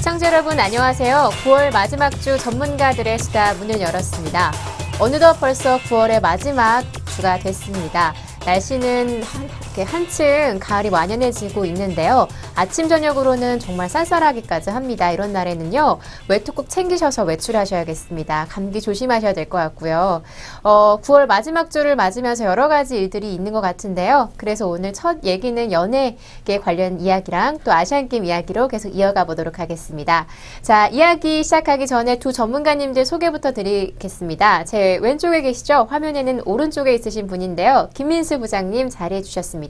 시청자 여러분 안녕하세요. 9월 마지막 주 전문가들의 수다 문을 열었습니다. 어느덧 벌써 9월의 마지막 주가 됐습니다. 날씨는 한층 가을이 완연해지고 있는데요. 아침 저녁으로는 정말 쌀쌀하기까지 합니다. 이런 날에는요. 외투 꼭 챙기셔서 외출하셔야겠습니다. 감기 조심하셔야 될 것 같고요. 9월 마지막 주를 맞으면서 여러 가지 일들이 있는 것 같은데요. 그래서 오늘 첫 얘기는 연예계 관련 이야기랑 또 아시안게임 이야기로 계속 이어가 보도록 하겠습니다. 자, 이야기 시작하기 전에 두 전문가님들 소개부터 드리겠습니다. 제 왼쪽에 계시죠? 화면에는 오른쪽에 있으신 분인데요. 김민수 부장님 자리해 주셨습니다.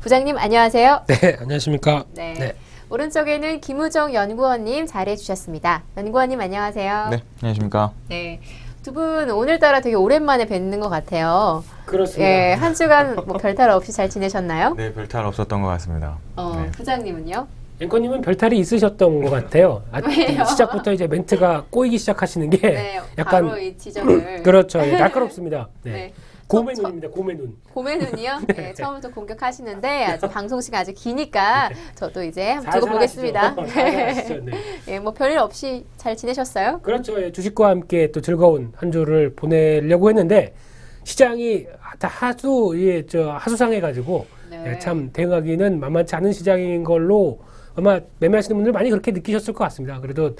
부장님 안녕하세요. 네, 안녕하십니까. 네. 오른쪽에는 김우정 연구원님 자리해 주셨습니다. 연구원님 안녕하세요. 네, 안녕하십니까. 네. 두 분 오늘따라 되게 오랜만에 뵙는 것 같아요. 그렇습니다. 예, 한 주간 뭐 별탈 없이 잘 지내셨나요? 네, 별탈 없었던 것 같습니다. 네. 부장님은요? 앵커님은 별탈이 있으셨던 것 같아요. 왜요? 시작부터 이제 멘트가 꼬이기 시작하시는 게 네, 약간 바로 이 지적을. 그렇죠. 예, 날카롭습니다. 네. 네. 곰의 눈입니다. 곰의 눈. 곰의 눈이요? 네, 처음부터 공격하시는데 아직 방송 시간 아직 기니까 저도 이제 한번 두고 보겠습니다. 네. 예, 뭐 별일 없이 잘 지내셨어요? 그렇죠. 예, 주식과 함께 또 즐거운 한 주를 보내려고 했는데 시장이 하도 하수상해가지고 네. 예, 참 대응하기는 만만치 않은 시장인 걸로 아마 매매하시는 분들 많이 그렇게 느끼셨을 것 같습니다. 그래도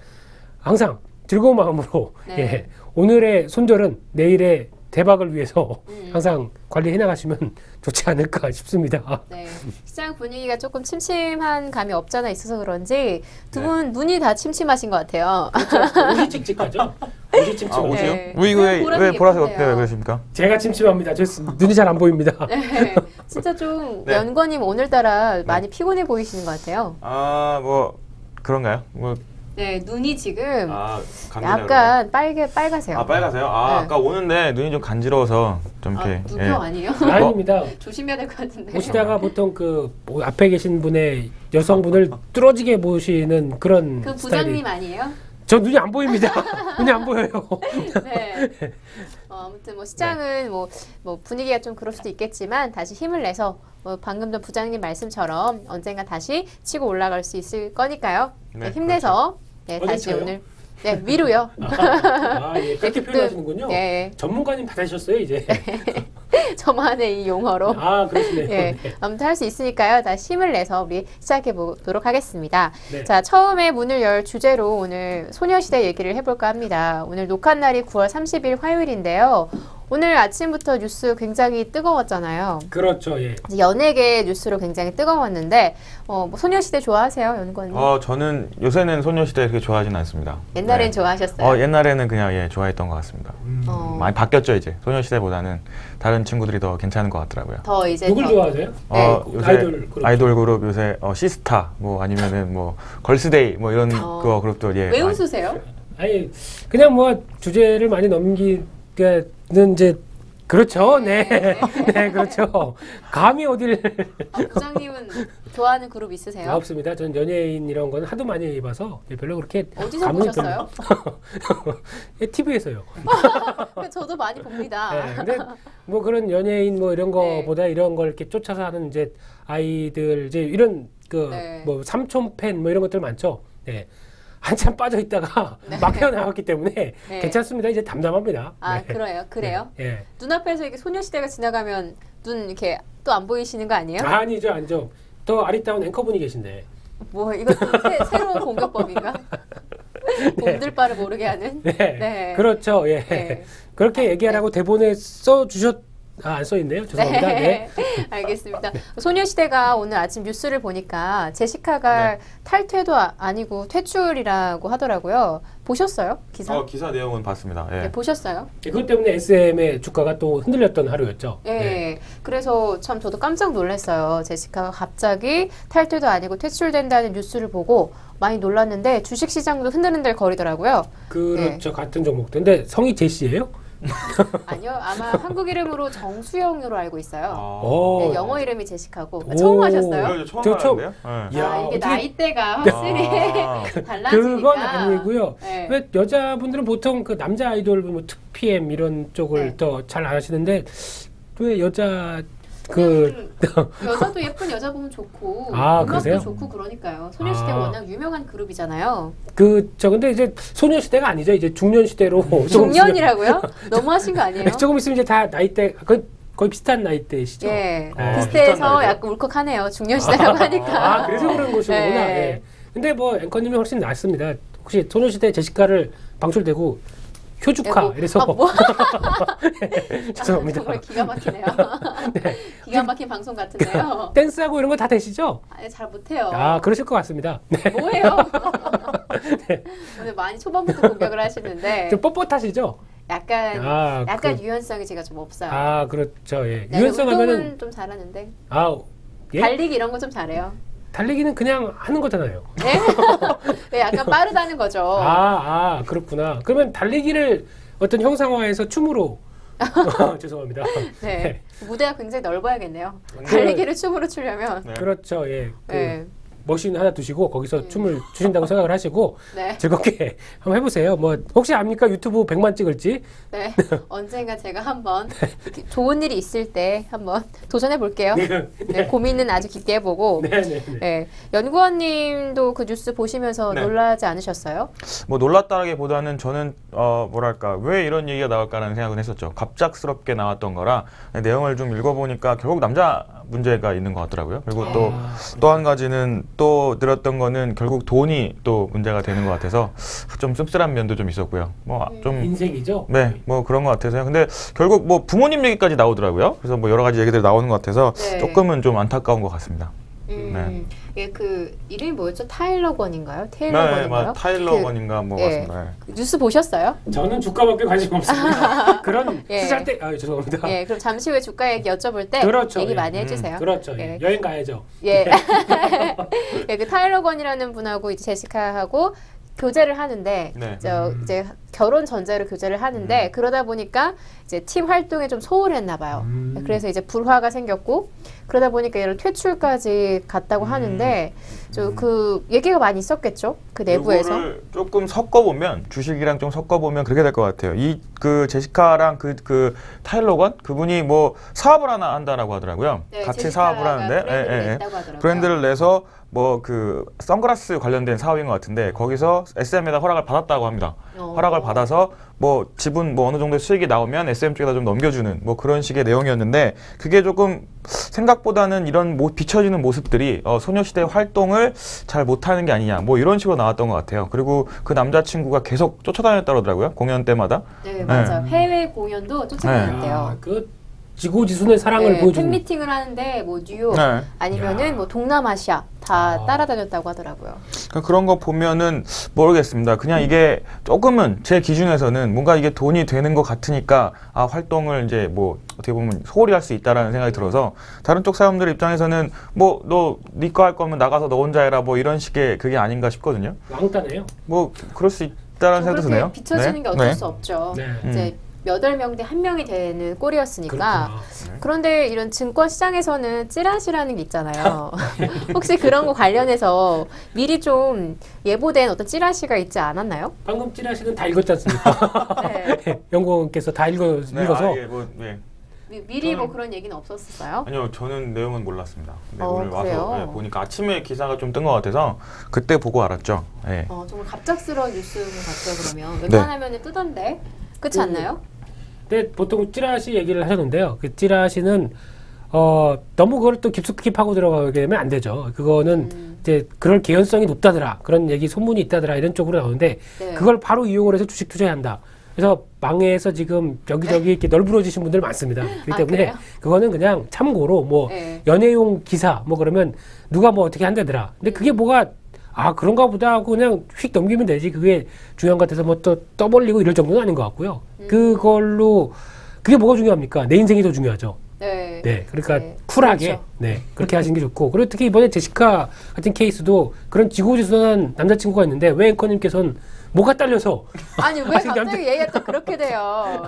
항상 즐거운 마음으로 네. 예, 오늘의 손절은 내일의 대박을 위해서 항상 관리해 나가시면 좋지 않을까 싶습니다. 네, 시장 분위기가 조금 침침한 감이 없잖아 있어서 그런지 두 분 눈이 다 침침하신 것 같아요. 옷이 칙칙하죠? 옷이 침침하죠? 옷이요? 네. 왜 보라색 예쁜데요. 어때요? 그러십니까? 제가 침침합니다. 저 눈이 잘 안 보입니다. 네, 진짜 좀 네. 연구원님 오늘따라 많이 피곤해 보이시는 것 같아요. 뭐 그런가요? 네, 눈이 지금 감기 약간 빨가세요. 빨가세요? 네. 아까 오는데 눈이 좀 간지러워서 좀 이렇게. 눈병 아니에요? 아닙니다. 조심해야 될 것 같은데. 오시다가 보통 앞에 계신 분의 여성분을 뚫어지게 보시는 그런 그 스타일이. 부장님 아니에요? 저 눈이 안 보입니다. 눈이 안 보여요. 네. 아무튼 뭐 시장은 뭐 분위기가 좀 그럴 수도 있겠지만 다시 힘을 내서 뭐 방금 전 부장님 말씀처럼 언젠가 다시 치고 올라갈 수 있을 거니까요. 네, 힘내서 네, 다시 어디 쳐요? 오늘 위로요. 예, 그렇게 표현하시는군요. 네. 전문가님 받으셨어요, 이제. 저만의 이 용어로. 그러시네요. 예, 아무튼 할 수 있으니까요. 다시 힘을 내서 우리 시작해 보도록 하겠습니다. 네. 자, 처음에 문을 열 주제로 오늘 소녀시대 얘기를 해볼까 합니다. 오늘 녹화 날이 9월 30일 화요일인데요. 오늘 아침부터 뉴스 굉장히 뜨거웠잖아요. 그렇죠, 예. 이제 연예계 뉴스로 굉장히 뜨거웠는데 뭐 소녀시대 좋아하세요, 연구원님? 저는 요새는 소녀시대 그렇게 좋아하진 않습니다. 옛날엔 네. 좋아하셨어요? 옛날에는 그냥 좋아했던 것 같습니다. 많이 바뀌었죠 이제. 소녀시대보다는 다른 친구들이 더 괜찮은 것 같더라고요. 더 이제 누굴 좋아하세요? 요새 아이돌 그룹. 아이돌 그룹 요새 시스타 뭐 아니면은 뭐 걸스데이 뭐 이런 그 그룹들 왜 웃으세요? 아니 그냥 뭐 주제를 많이 넘기는 이제 그렇죠. 네. 네, 그렇죠. 감히 어디를 부장님은 좋아하는 그룹 있으세요? 없습니다. 전 연예인 이런 거는 하도 많이 봐서 별로 그렇게 어디서 감흥이 보셨어요? TV에서요. 저도 많이 봅니다. 네, 근데 뭐 그런 연예인 뭐 이런 거보다 이런 걸 이렇게 쫓아서 하는 이제 아이들 이제 이런 뭐 삼촌 팬 뭐 이런 것들 많죠. 네. 한참 빠져 있다가 막 헤어나왔기 때문에 괜찮습니다. 이제 담담합니다. 그래요? 네. 눈앞에서 이렇게 소녀시대가 지나가면 눈 이렇게 또 안 보이시는 거 아니에요? 아니죠. 더 아리따운 앵커분이 계신데. 뭐 이것도 새로운 공격법인가? 곰들 바를 모르게 하는? 네. 그렇죠. 예. 네. 그렇게 얘기하라고 대본에 안 써있네요. 죄송합니다. 네. 알겠습니다. 소녀시대가 오늘 아침 뉴스를 보니까 제시카가 탈퇴도 아니고 퇴출이라고 하더라고요. 보셨어요? 기사? 기사 내용은 봤습니다. 예. 네, 보셨어요? 그것 때문에 SM의 주가가 또 흔들렸던 하루였죠. 네. 그래서 참 저도 깜짝 놀랐어요. 제시카가 갑자기 탈퇴도 아니고 퇴출된다는 뉴스를 보고 많이 놀랐는데 주식시장도 흔들흔들 거리더라고요. 그렇죠. 같은 종목도. 근데 성이 제시예요? 아니요. 아마 한국 이름으로 정수영으로 알고 있어요. 네, 영어 이름이 제시카고. 처음 하셨어요? 처음 하는데요? 이게 나이대가 확실히 달라지니까. 그건 아니고요. 네. 왜 여자분들은 보통 그 남자 아이돌 뭐 2PM 이런 쪽을 더 잘 아시는데 왜 여자 여자도 예쁜 여자 보면 좋고 음악도 그러세요? 좋고 그러니까요. 소녀시대가 워낙 유명한 그룹이잖아요. 근데 이제 소녀시대가 아니죠. 이제 중년시대로. 중년이라고요? 너무하신 거 아니에요? 조금 있으면 이제 다 나이대 거의 비슷한 나이대시죠. 예. 비슷해서 약간 울컥하네요. 중년시대라고 하니까. 그래서 그런 것이구나. 예. 근데 뭐 앵커님이 훨씬 낫습니다. 혹시 소녀시대 제시카를 방출되고 효주카 이래서 죄송합니다. 정말 기가 막히네요. 네. 기가 막힌 방송 같은데요. 댄스하고 이런 거 다 되시죠? 잘 못해요. 그러실 것 같습니다. 네. 뭐예요? 네. 오늘 많이 초반부터 공격을 하시는데 좀 뻣뻣하시죠? 약간 유연성이 제가 좀 없어요. 그렇죠. 예. 네, 유연성 운동은 하면은 좀 잘하는데. 예? 달리기 이런 거 좀 잘해요. 달리기는 그냥 하는 거잖아요. 네? 네, 약간 빠르다는 거죠. 그렇구나. 그러면 달리기를 어떤 형상화해서 춤으로 죄송합니다. 네. 무대가 굉장히 넓어야겠네요. 달리기를 춤으로 추려면. 네. 그렇죠. 예. 네. 머신 하나 두시고 거기서 춤을 추신다고 생각을 하시고 네. 즐겁게 한번 해보세요. 뭐 혹시 압니까? 유튜브 100만 찍을지? 네. 언젠가 제가 한번 좋은 일이 있을 때 한번 도전해 볼게요. 네. 고민은 아주 깊게 해보고. 네. 연구원님도 그 뉴스 보시면서 놀라지 않으셨어요? 뭐 놀랐다라기보다는 저는 뭐랄까 왜 이런 얘기가 나올까라는 생각은 했었죠. 갑작스럽게 나왔던 거라 내용을 좀 읽어보니까 결국 남자 문제가 있는 것 같더라고요. 그리고 또 한 가지는 또 들었던 거는 결국 돈이 또 문제가 되는 것 같아서 좀 씁쓸한 면도 좀 있었고요. 뭐 좀 인생이죠. 네, 뭐 그런 것 같아서요. 근데 결국 뭐 부모님 얘기까지 나오더라고요. 그래서 뭐 여러 가지 얘기들이 나오는 것 같아서 조금은 좀 안타까운 것 같습니다. 예, 그 이름이 뭐였죠? 타일러 건인가요? 테일러 건인가요? 타일러 건인가 뭐 같습니다. 뉴스 보셨어요? 저는 주가밖에 관심 없습니다. 그런 쓰잘데 죄송합니다. 예, 그럼 잠시 후에 주가 얘기 여쭤볼 때 얘기 많이 해주세요. 그렇죠. 여행 가야죠. 예, 그 타일러 건이라는 분하고 이제 제시카하고 교제를 하는데 이제 결혼 전제로 교제를 하는데 그러다 보니까 이제 팀 활동에 좀 소홀했나 봐요. 그래서 이제 불화가 생겼고 그러다 보니까 이런 퇴출까지 갔다고 하는데 그 얘기가 많이 있었겠죠. 그 내부에서. 이거를 조금 섞어보면 주식이랑 좀 섞어보면 그렇게 될 것 같아요. 그 제시카랑 그 타일러건 그분이 뭐 사업을 하나 한다라고 하더라고요. 같이 사업을 하는데 브랜드를 내서 뭐 그 선글라스 관련된 사업인 것 같은데 거기서 SM에다 허락을 받았다고 합니다. 허락을 받아서 뭐 지분 뭐 어느 정도의 수익이 나오면 SM 쪽에다 좀 넘겨주는 뭐 그런 식의 내용이었는데 그게 조금 생각보다는 이런 비춰지는 모습들이 소녀시대 활동을 잘 못하는 게 아니냐 뭐 이런 식으로 나왔던 것 같아요. 그리고 그 남자친구가 계속 쫓아다녔다고 하더라고요. 공연 때마다. 네, 맞아요. 해외 공연도 쫓아다녔대요. 지고지순의 사랑을 보여주는. 팬미팅을 하는데 뭐 뉴욕 아니면은 뭐 동남아시아 다 따라다녔다고 하더라고요. 그러니까 그런 거 보면은 모르겠습니다. 그냥 이게 조금은 제 기준에서는 뭔가 이게 돈이 되는 것 같으니까 활동을 이제 뭐 어떻게 보면 소홀히 할 수 있다라는 생각이 들어서 다른 쪽 사람들 입장에서는 뭐 너 네 거 할 거면 나가서 너 혼자 해라 뭐 이런 식의 그게 아닌가 싶거든요. 왕따네요. 뭐 그럴 수 있다라는 생각도 드네요. 비춰지는 게 어쩔 수 없죠. 이제 8명 대 1명이 되는 꼴이었으니까. 그런데 이런 증권 시장에서는 찌라시라는 게 있잖아요. 혹시 그런 거 관련해서 미리 좀 예보된 어떤 찌라시가 있지 않았나요? 방금 찌라시는 다 읽었지 않습니까? 연구원께서 다 읽어서. 미리 뭐 그런 얘기는 없었어요? 아니요, 저는 내용은 몰랐습니다. 오늘 와서 보니까 아침에 기사가 좀 뜬 것 같아서 그때 보고 알았죠. 정말 갑작스러운 뉴스 같아요. 그러면 웬만하면 뜨던데 그렇지 않나요? 근데 보통 찌라시 얘기를 하셨는데요. 그 찌라시는 너무 그걸 또 깊숙이 파고 들어가게 되면 안 되죠. 그거는 이제 그럴 개연성이 높다더라, 그런 얘기 소문이 있다더라 이런 쪽으로 나오는데 그걸 바로 이용을 해서 주식 투자한다. 그래서 망해서 지금 여기저기 이렇게 널브러지신 분들 많습니다. 그렇기 때문에 그래요? 그거는 그냥 참고로 뭐 연예용 기사 뭐 그러면 누가 뭐 어떻게 한다더라. 근데 그게 뭐가 그런가 보다 하고 그냥 휙 넘기면 되지. 그게 중요한 것 같아서 뭐 또 떠벌리고 이럴 정도는 아닌 것 같고요. 그걸로 그게 뭐가 중요합니까? 내 인생이 더 중요하죠. 그러니까 쿨하게 그렇죠. 그렇게 하시는 게 좋고. 그리고 특히 이번에 제시카 같은 케이스도 그런 지고지순한 남자친구가 있는데 왜 앵커님께서는 뭐가 딸려서 아니 왜 갑자기 얘기가 또 그렇게 돼요?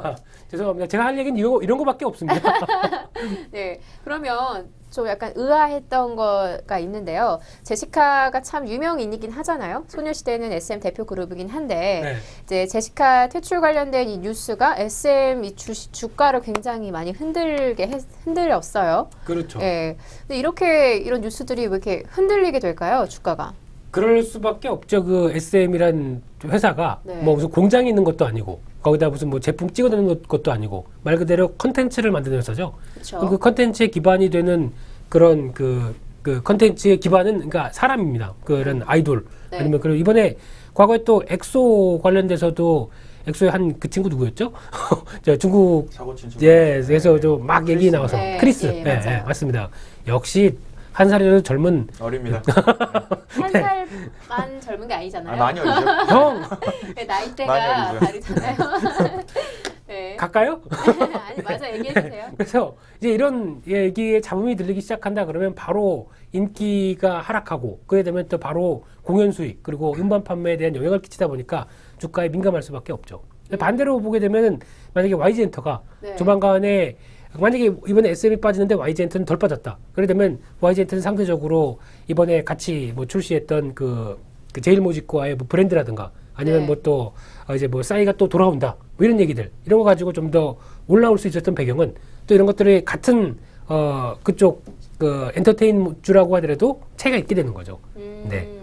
죄송합니다. 제가 할 얘기는 이런 거밖에 없습니다. 네, 그러면 좀 약간 의아했던 거가 있는데요. 제시카가 참 유명인이긴 하잖아요. 소녀시대는 SM 대표 그룹이긴 한데 네. 이제 제시카 퇴출 관련된 이 뉴스가 SM 이 주가를 굉장히 많이 흔들었어요. 그렇죠. 예. 근데 이런 뉴스들이 왜 이렇게 흔들리게 될까요? 주가가? 그럴 수밖에 없죠. 그 SM이란 회사가 네. 뭐 무슨 공장이 있는 것도 아니고 거기다 무슨 뭐 제품 찍어내는 것도 아니고 말 그대로 컨텐츠를 만드는 회사죠. 그쵸. 그 컨텐츠의 기반이 되는 그런 그 컨텐츠의 기반은 그러니까 사람입니다. 그런 아이돌 네. 아니면 그리고 이번에 과거에 또 엑소 관련돼서도 엑소의 한 그 친구 누구였죠? 저 중국 예, 그래서 저 막 얘기 나와서 네, 크리스 예, 예, 맞아요. 예, 맞습니다. 역시 한 살이라도 젊은 어립니다. 한 살만 젊은 게 아니잖아요. 많이 어리죠. 형 네, 나이대가 많이 어리죠. 다르잖아요. 네. 갈까요? 아니 맞아 얘기해 주세요. 그래서 이제 이런 얘기에 잡음이 들리기 시작한다 그러면 바로 인기가 하락하고 그래 되면 또 바로 공연 수익 그리고 음반 판매에 대한 영향을 끼치다 보니까 주가에 민감할 수밖에 없죠. 반대로 보게 되면은 만약에 YG엔터가 네. 조만간에 만약에 이번에 SM이 빠지는데 YG엔터는 덜 빠졌다. 그래 되면 YG엔터는 상대적으로 이번에 같이 뭐 출시했던 그 제일모직과의 뭐 브랜드라든가 아니면 네. 뭐 또 이제 뭐 싸이가 또 돌아온다 뭐 이런 얘기들 이런 거 가지고 좀 더 올라올 수 있었던 배경은 또 이런 것들이 같은 그쪽 그 엔터테인주라고 하더라도 차이가 있게 되는 거죠. 네.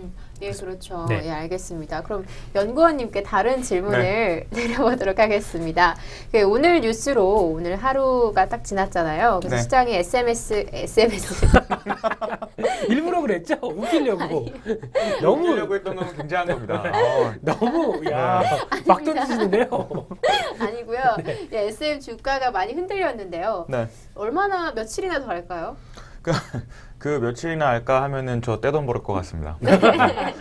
예, 그렇죠. 네. 예, 알겠습니다. 그럼 연구원님께 다른 질문을 드려보도록 하겠습니다. 오늘 뉴스로 오늘 하루가 딱 지났잖아요. 그래서 네. 시장이 SMS 일부러 그랬죠? 웃기려고. 너무 웃기려고 했던 건 굉장한 겁니다. 너무 막 던지시는데요. 아니고요. 예, SM 주가가 많이 흔들렸는데요. 네. 얼마나 며칠이나 더 할까요? 그 며칠이나 할까 하면은 저 떼돈 벌을 것 같습니다.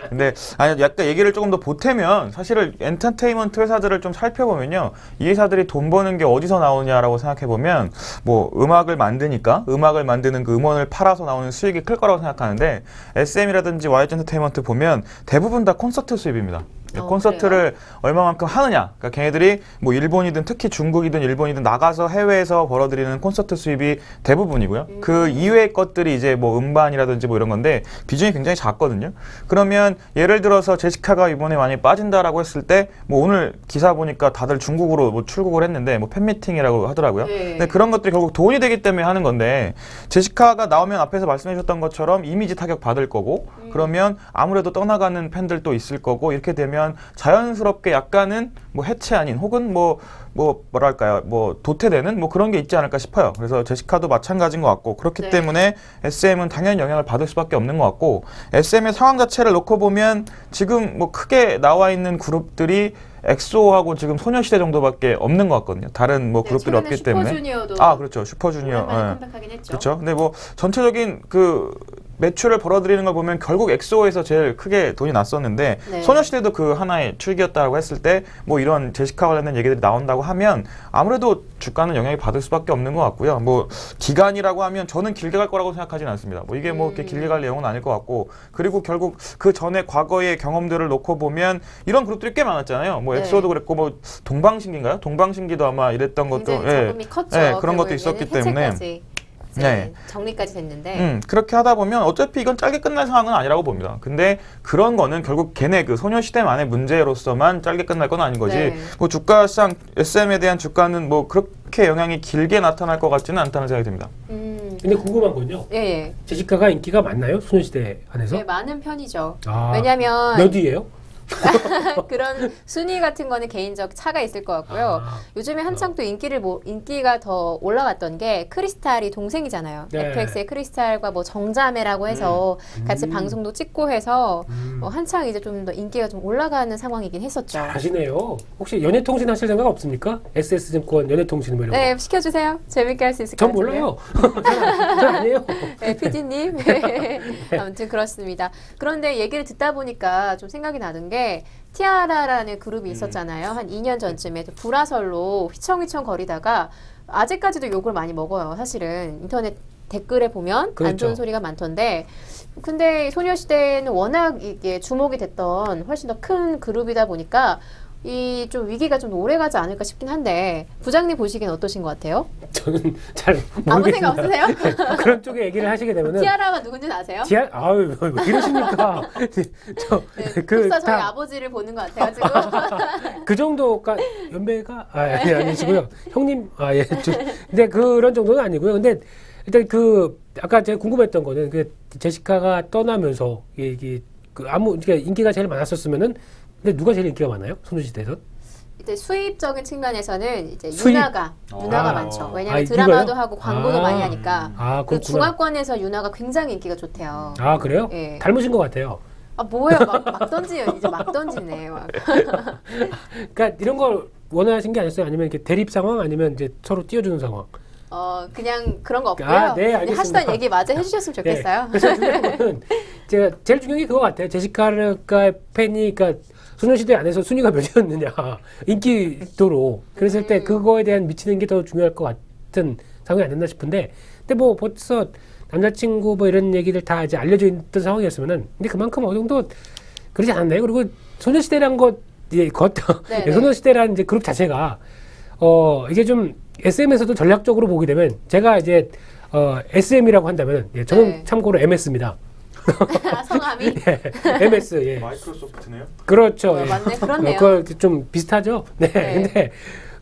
근데 아니 약간 얘기를 조금 더 보태면 사실은 엔터테인먼트 회사들을 좀 살펴보면요, 이 회사들이 돈 버는 게 어디서 나오냐라고 생각해 보면 뭐 음악을 만드니까 음악을 만드는 그 음원을 팔아서 나오는 수익이 클 거라고 생각하는데 SM이라든지 YG 엔터테인먼트 보면 대부분 다 콘서트 수입입니다. 콘서트를 그래요? 얼마만큼 하느냐. 그러니까 걔네들이 뭐 일본이든 특히 중국이든 일본이든 나가서 해외에서 벌어들이는 콘서트 수입이 대부분이고요. 그 이외의 것들이 이제 뭐 음반이라든지 뭐 이런 건데 비중이 굉장히 작거든요. 그러면 예를 들어서 제시카가 이번에 많이 빠진다라고 했을 때 뭐 오늘 기사 보니까 다들 중국으로 뭐 출국을 했는데 뭐 팬미팅이라고 하더라고요. 네. 근데 그런 것들이 결국 돈이 되기 때문에 하는 건데 제시카가 나오면 앞에서 말씀해 주셨던 것처럼 이미지 타격 받을 거고 그러면 아무래도 떠나가는 팬들도 있을 거고 이렇게 되면 자연스럽게 약간은 뭐 해체 아닌 혹은 뭐랄까요 뭐 도태되는 뭐 그런 게 있지 않을까 싶어요. 그래서 제시카도 마찬가지인 것 같고 그렇기 네. 때문에 SM은 당연히 영향을 받을 수밖에 없는 것 같고 SM의 상황 자체를 놓고 보면 지금 뭐 크게 나와 있는 그룹들이 엑소하고 지금 소녀시대 정도밖에 없는 것 같거든요. 다른 뭐 그룹들이 없기 때문에. 슈퍼주니어도 그렇죠. 슈퍼주니어. 오랜만에 컴백하긴 했죠. 그렇죠. 근데 뭐 전체적인 그 매출을 벌어들이는 걸 보면 결국 엑소에서 제일 크게 돈이 났었는데 네. 소녀시대도 그 하나의 출기였다고 했을 때 뭐 이런 제시카 관련된 얘기들이 나온다고 하면 아무래도 주가는 영향이 받을 수밖에 없는 것 같고요. 뭐 기간이라고 하면 저는 길게 갈 거라고 생각하지는 않습니다. 뭐 이게 뭐 이렇게 길게 갈 내용은 아닐 것 같고 그리고 결국 그 전에 과거의 경험들을 놓고 보면 이런 그룹들이 꽤 많았잖아요. 뭐 네. 엑소도 그랬고 뭐 동방신기인가요? 동방신기도 아마 이랬던 것도 굉장히 자금이 컸죠. 예, 그런 것도 결국 있었기 얘는 때문에 해체까지 이제 네. 정리까지 됐는데 그렇게 하다 보면 어차피 이건 짧게 끝날 상황은 아니라고 봅니다. 근데 그런 거는 결국 걔네 그 소녀시대만의 문제로서만 짧게 끝날 건 아닌 거지. 네. 뭐 주가상 SM에 대한 주가는 뭐 그렇게 영향이 길게 나타날 것 같지는 않다는 생각이 듭니다. 근데 궁금한 건요. 예, 예. 제시카가 인기가 많나요? 소녀시대 안에서? 네, 많은 편이죠. 아, 왜냐면 몇 위예요? 그런 순위 같은 거는 개인적 차가 있을 것 같고요. 아. 요즘에 한창 또 인기가 더 올라갔던 게 크리스탈이 동생이잖아요. 네. FX의 크리스탈과 뭐 정자매라고 해서 같이 방송도 찍고 해서 한창 이제 좀 더 인기가 좀 올라가는 상황이긴 했었죠. 잘하시네요. 혹시 연예통신 하실 생각 없습니까? SS증권 연예통신 뭐 이런 거. 네, 시켜주세요. 재밌게 할 수 있을 것 전 같은데요. 몰라요. 전 안 해요. 네, PD님. 아무튼 그렇습니다. 그런데 얘기를 듣다 보니까 좀 생각이 나는 게 티아라라는 그룹이 있었잖아요. 한 2년 전쯤에 불화설로 휘청휘청 거리다가 아직까지도 욕을 많이 먹어요. 사실은 인터넷 댓글에 보면 안 그렇죠. 좋은 소리가 많던데 근데 소녀시대는 워낙 이게 주목이 됐던 훨씬 더 큰 그룹이다 보니까 이 좀 위기가 좀 오래 가지 않을까 싶긴 한데 부장님 보시기엔 어떠신 것 같아요? 저는 잘 아무 생각 모르겠습니다. 없으세요? 그런 쪽에 얘기를 하시게 되면은 티아라가 누군지는 아세요? 아유 왜 이러십니까? 네, 저희 아버지를 보는 것 같아가지고 그 정도가 연배가 아니시고요. 형님 예. 근데 그런 정도는 아니고요. 근데 일단 그 아까 제가 궁금했던 거는 그 제시카가 떠나면서 이게 그러니까 인기가 제일 많았었으면은 근데 누가 제일 인기가 많아요? 소녀시대에서? 이제 수입적인 측면에서는 이제 수입? 유나가 많죠. 왜냐하면 이거요? 드라마도 하고 광고도 많이 하니까. 그 그렇구나. 중화권에서 유나가 굉장히 인기가 좋대요. 아 그래요? 예. 닮으신 것 같아요. 뭐예요? 막 던지요. 이제 막 던지네. 막. 그러니까 이런 걸 원하신 게 아니었어요? 아니면 이렇게 대립 상황 아니면 이제 서로 띄워주는 상황? 그냥 그런 거 없고요. 네, 알겠습니다. 하시던 얘기 마저 해주셨으면 좋겠어요. 네. 그래서 중요한 거는 제가 제일 중요한 게 그거 같아요. 제시카의 팬이 그러니까 소녀시대 안에서 순위가 몇이었느냐 인기도로 그랬을 때 그거에 대한 미치는 게 더 중요할 것 같은 상황이 안 됐나 싶은데 근데 뭐 벌써 남자친구 뭐 이런 얘기들 다 이제 알려져 있던 상황이었으면은 근데 그만큼 어느 정도 그러지 않았나요? 그리고 소녀시대란 것 소녀시대라는 이제 그룹 자체가 이게 좀 SM에서도 전략적으로 보게 되면 제가 이제 SM이라고 한다면 저는 참고로 MS입니다. 성함이? MS, 예. 마이크로소프트네요. 그렇죠. 맞네, 그렇네요. 그거 좀 비슷하죠. 네.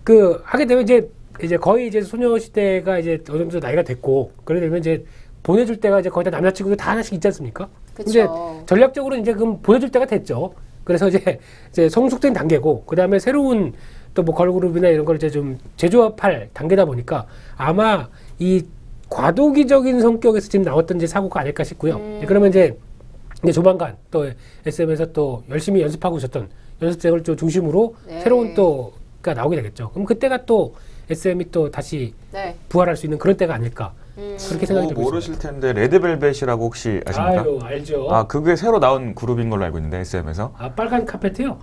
근데 하게 되면 이제 거의 이제 소녀시대가 이제 어느 정도 나이가 됐고, 그러게 되면 이제 보내줄 때가 이제 거의 다 남자친구도 다 하나씩 있지 않습니까? 이제 전략적으로 이제 그럼 보내줄 때가 됐죠. 그래서 이제 성숙된 단계고, 그 다음에 새로운 또 뭐 걸그룹이나 이런 걸 이제 좀 재조합할 단계다 보니까 아마 이 과도기적인 성격에서 지금 나왔던 이제 사고가 아닐까 싶고요. 그러면 이제 조만간 또 SM에서 또 열심히 연습하고 있었던 연습생을 좀 중심으로 새로운 또가 나오게 되겠죠. 그럼 그때가 또 SM이 또 다시 부활할 수 있는 그런 때가 아닐까. 그렇게 생각이 들고 모르실 텐데 레드벨벳이라고 혹시 아십니까? 아유, 알죠. 그게 새로 나온 그룹인 걸로 알고 있는데 SM에서. 빨간 카페트요?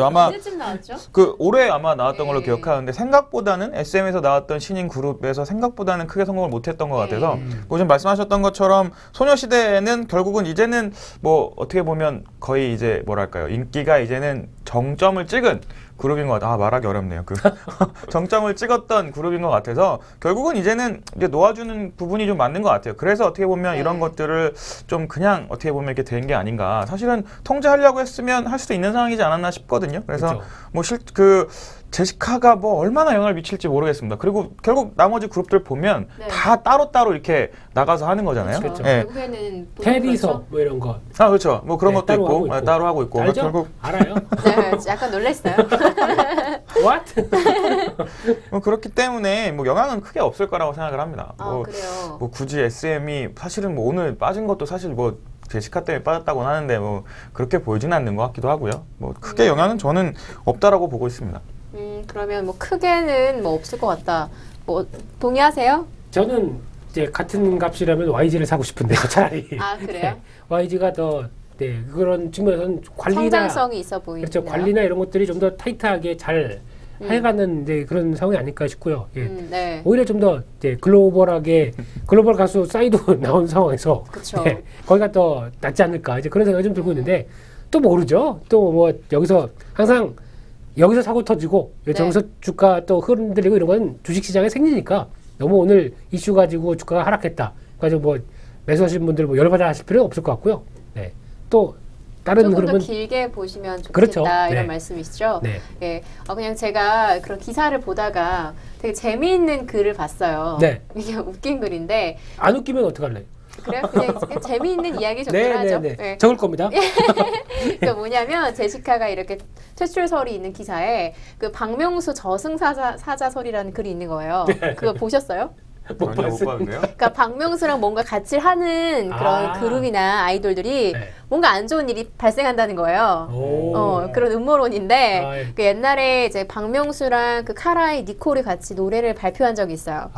아마 언제쯤 나왔죠? 올해 아마 나왔던 걸로 기억하는데 생각보다는 SM에서 나왔던 신인 그룹에서 생각보다는 크게 성공을 못했던 것 같아서 요즘 말씀하셨던 것처럼 소녀시대는 결국은 이제는 뭐 어떻게 보면 거의 이제 뭐랄까요 인기가 이제는 정점을 찍은 그룹인 것 같아요. 말하기 어렵네요. 정점을 찍었던 그룹인 것 같아서 결국은 이제는 이제 놓아주는 부분이 좀 맞는 것 같아요. 그래서 어떻게 보면 이런 것들을 좀 그냥 어떻게 보면 이렇게 된 게 아닌가. 사실은 통제하려고 했으면 할 수도 있는 상황이지 않았나 싶거든요. 그래서 그렇죠. 제시카가 뭐 얼마나 영향을 미칠지 모르겠습니다. 그리고 결국 나머지 그룹들 보면 다 따로따로 이렇게 나가서 하는 거잖아요. 그렇죠. 네. 결국에는 테리서 뭐 이런 거. 그렇죠. 뭐 그런 것도 있고, 따로 하고 있고. 알죠? 결국 알아요. 네, 약간 놀랐어요. What? 그렇기 때문에 뭐 영향은 크게 없을 거라고 생각을 합니다. 그래요. 뭐 굳이 SM이 사실은 뭐 오늘 빠진 것도 사실 뭐 제시카 때문에 빠졌다고는 하는데 뭐 그렇게 보이지는 않는 것 같기도 하고요. 뭐 크게 영향은 저는 없다라고 보고 있습니다. 그러면 뭐 크게는 뭐 없을 것 같다. 뭐 동의하세요? 저는 이제 같은 값이라면 YG를 사고 싶은데요, 차라리. 그래요? YG가 더 그런 측면에서는 관리나 성장성이 있어 보이네요. 그렇죠. 관리나 이런 것들이 좀 더 타이트하게 잘 해가는 이제 그런 상황이 아닐까 싶고요. 오히려 좀 더 글로벌 가수 싸이도 나온 상황에서 거기가 더 낫지 않을까 이제 그런 생각이 좀 들고 있는데 또 모르죠. 또 뭐 여기서 항상 여기서 사고 터지고 저기서 주가 또 흔들리고 이런 건 주식시장에 생기니까 너무 오늘 이슈 가지고 주가가 하락했다. 가지고 뭐 매수하신 분들 뭐 열받아 하실 필요는 없을 것 같고요. 또 다른 조금 흐름은 더 길게 보시면 좋겠다 그렇죠. 이런 말씀이시죠? 네. 그냥 제가 그런 기사를 보다가 되게 재미있는 글을 봤어요. 이게 웃긴 글인데 안 웃기면 어떡할래요? 그래요? 그냥 재미있는 이야기 정도하죠. 적을 겁니다. 그러니까 뭐냐면 제시카가 이렇게 퇴출설이 있는 기사에 그 박명수 저승사자설이라는 글이 있는 거예요. 그거 보셨어요? 못 봤는데요? 그러니까 박명수랑 뭔가 같이 하는 그런 그룹이나 아이돌들이 뭔가 안 좋은 일이 발생한다는 거예요. 그런 음모론인데 그 옛날에 이제 박명수랑 그 카라의 니콜이 같이 노래를 발표한 적이 있어요.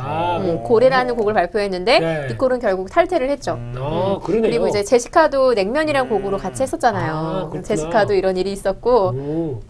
고래라는 곡을 발표했는데 니콜은 결국 탈퇴를 했죠. 그리고 이제 제시카도 냉면이라는 곡으로 같이 했었잖아요. 제시카도 이런 일이 있었고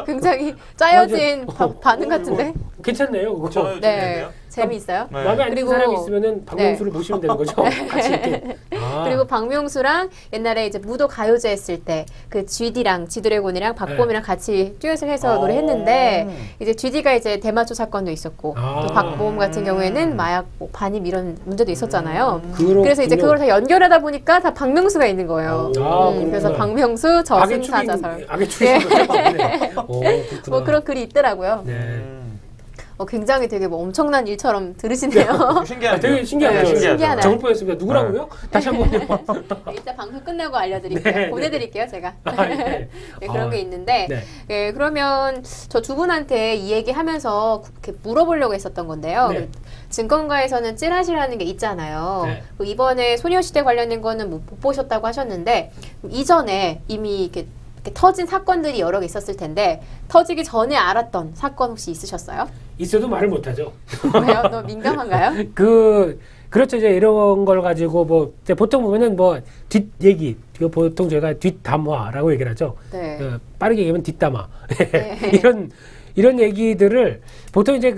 굉장히 짜여진 반응 같은데. 괜찮네요. 그거. 네. 재미있어요. 네. 마음에 안 드는 사람이 있으면은 박명수를 모시면 되는 거죠. 같이 이렇게. 그리고 박명수랑 옛날에 이제 무도 가요제 했을 때 그 GD랑 지드래곤이랑 박봄이랑 같이 듀엣을 해서 노래했는데 이제 GD가 이제 대마초 사건도 있었고 또 박봄 같은 경우에는 마약 뭐 반입 이런 문제도 있었잖아요. 그래서 이제 그걸 다 연결하다 보니까 다 박명수가 있는 거예요. 그래서 박명수 저승사자설. 악의 추인. 뭐 그런 글이 있더라고요. 네. 굉장히 되게 뭐 엄청난 일처럼 들으시네요. 신기하죠. 되게 신기하죠. 신기하다. 적을 뻔했습니다. 누구라고요? 다시 한번요. 이따 방송 끝나고 알려드릴게요. 네, 보내드릴게요, 제가. 네. 네, 그런 게 있는데, 네. 네, 그러면 저 두 분한테 이 얘기 하면서 이렇게 물어보려고 했었던 건데요. 네. 증권가에서는 찌라시라는 게 있잖아요. 네. 이번에 소녀시대 관련된 거는 못 보셨다고 하셨는데, 이전에 이미 이렇게 터진 사건들이 여러 개 있었을 텐데 터지기 전에 알았던 사건 혹시 있으셨어요? 있어도 말을 못하죠. 왜요? 너무 민감한가요? 그렇죠. 이제 이런 걸 가지고 뭐 이제 보통 보면은 뭐 뒷 얘기, 보통 저희가 뒷담화라고 얘기를 하죠. 네. 빠르게 얘기하면 뒷담화. 네. 이런 얘기들을 보통 이제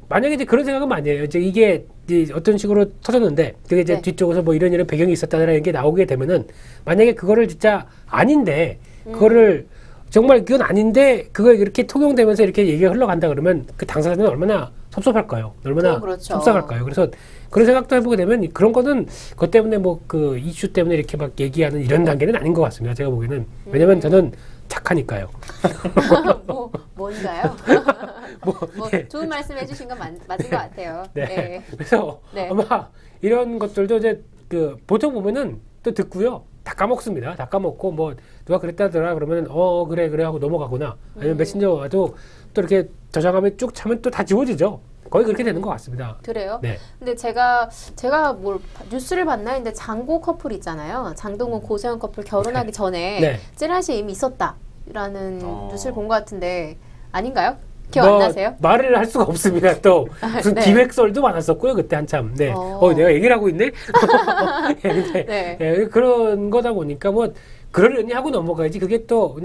만약에 이제 그런 생각은 많이 해요. 이게 어떤 식으로 터졌는데 그게 이제 네. 뒤쪽에서 뭐 이런 배경이 있었다라는 게 나오게 되면은 만약에 그거를 진짜 아닌데 그거를 정말 그건 아닌데 그걸 이렇게 통용되면서 이렇게 얘기가 흘러간다 그러면 그 당사자는 얼마나 섭섭할까요? 얼마나 그렇죠. 속상할까요? 그래서 그런 생각도 해보게 되면 그런 거는 그것 때문에 뭐 그 이슈 때문에 이렇게 막 얘기하는 이런 단계는 아닌 것 같습니다. 제가 보기에는. 왜냐면 저는 착하니까요. 뭔가요? 예. 좋은 말씀 해주신 건 맞은 것 같아요. 네. 네. 그래서 네. 아마 이런 것들도 이제 보통 보면은 또 듣고요. 다 까먹습니다. 다 까먹고 뭐 누가 그랬다더라 그러면 그래 하고 넘어가거나 아니면 메신저 와도 또 이렇게 저장하면 쭉 차면 또 다 지워지죠. 거의 그렇게 되는 것 같습니다. 그래요? 네. 근데 제가 뭘 뉴스를 봤나 했는데 장고 커플 있잖아요. 장동건 고세현 커플 결혼하기 전에 네. 찌라시 이미 있었다라는 뉴스를 본 것 같은데 아닌가요? 기억 안 나세요? 말을 할 수가 없습니다. 또 무슨 네. 기획설도 많았었고요. 그때 한참. 네. 내가 얘기를 하고 있네. 근데 네. 그런 거다 보니까 뭐 그러려니 하고 넘어가야지. 그게 또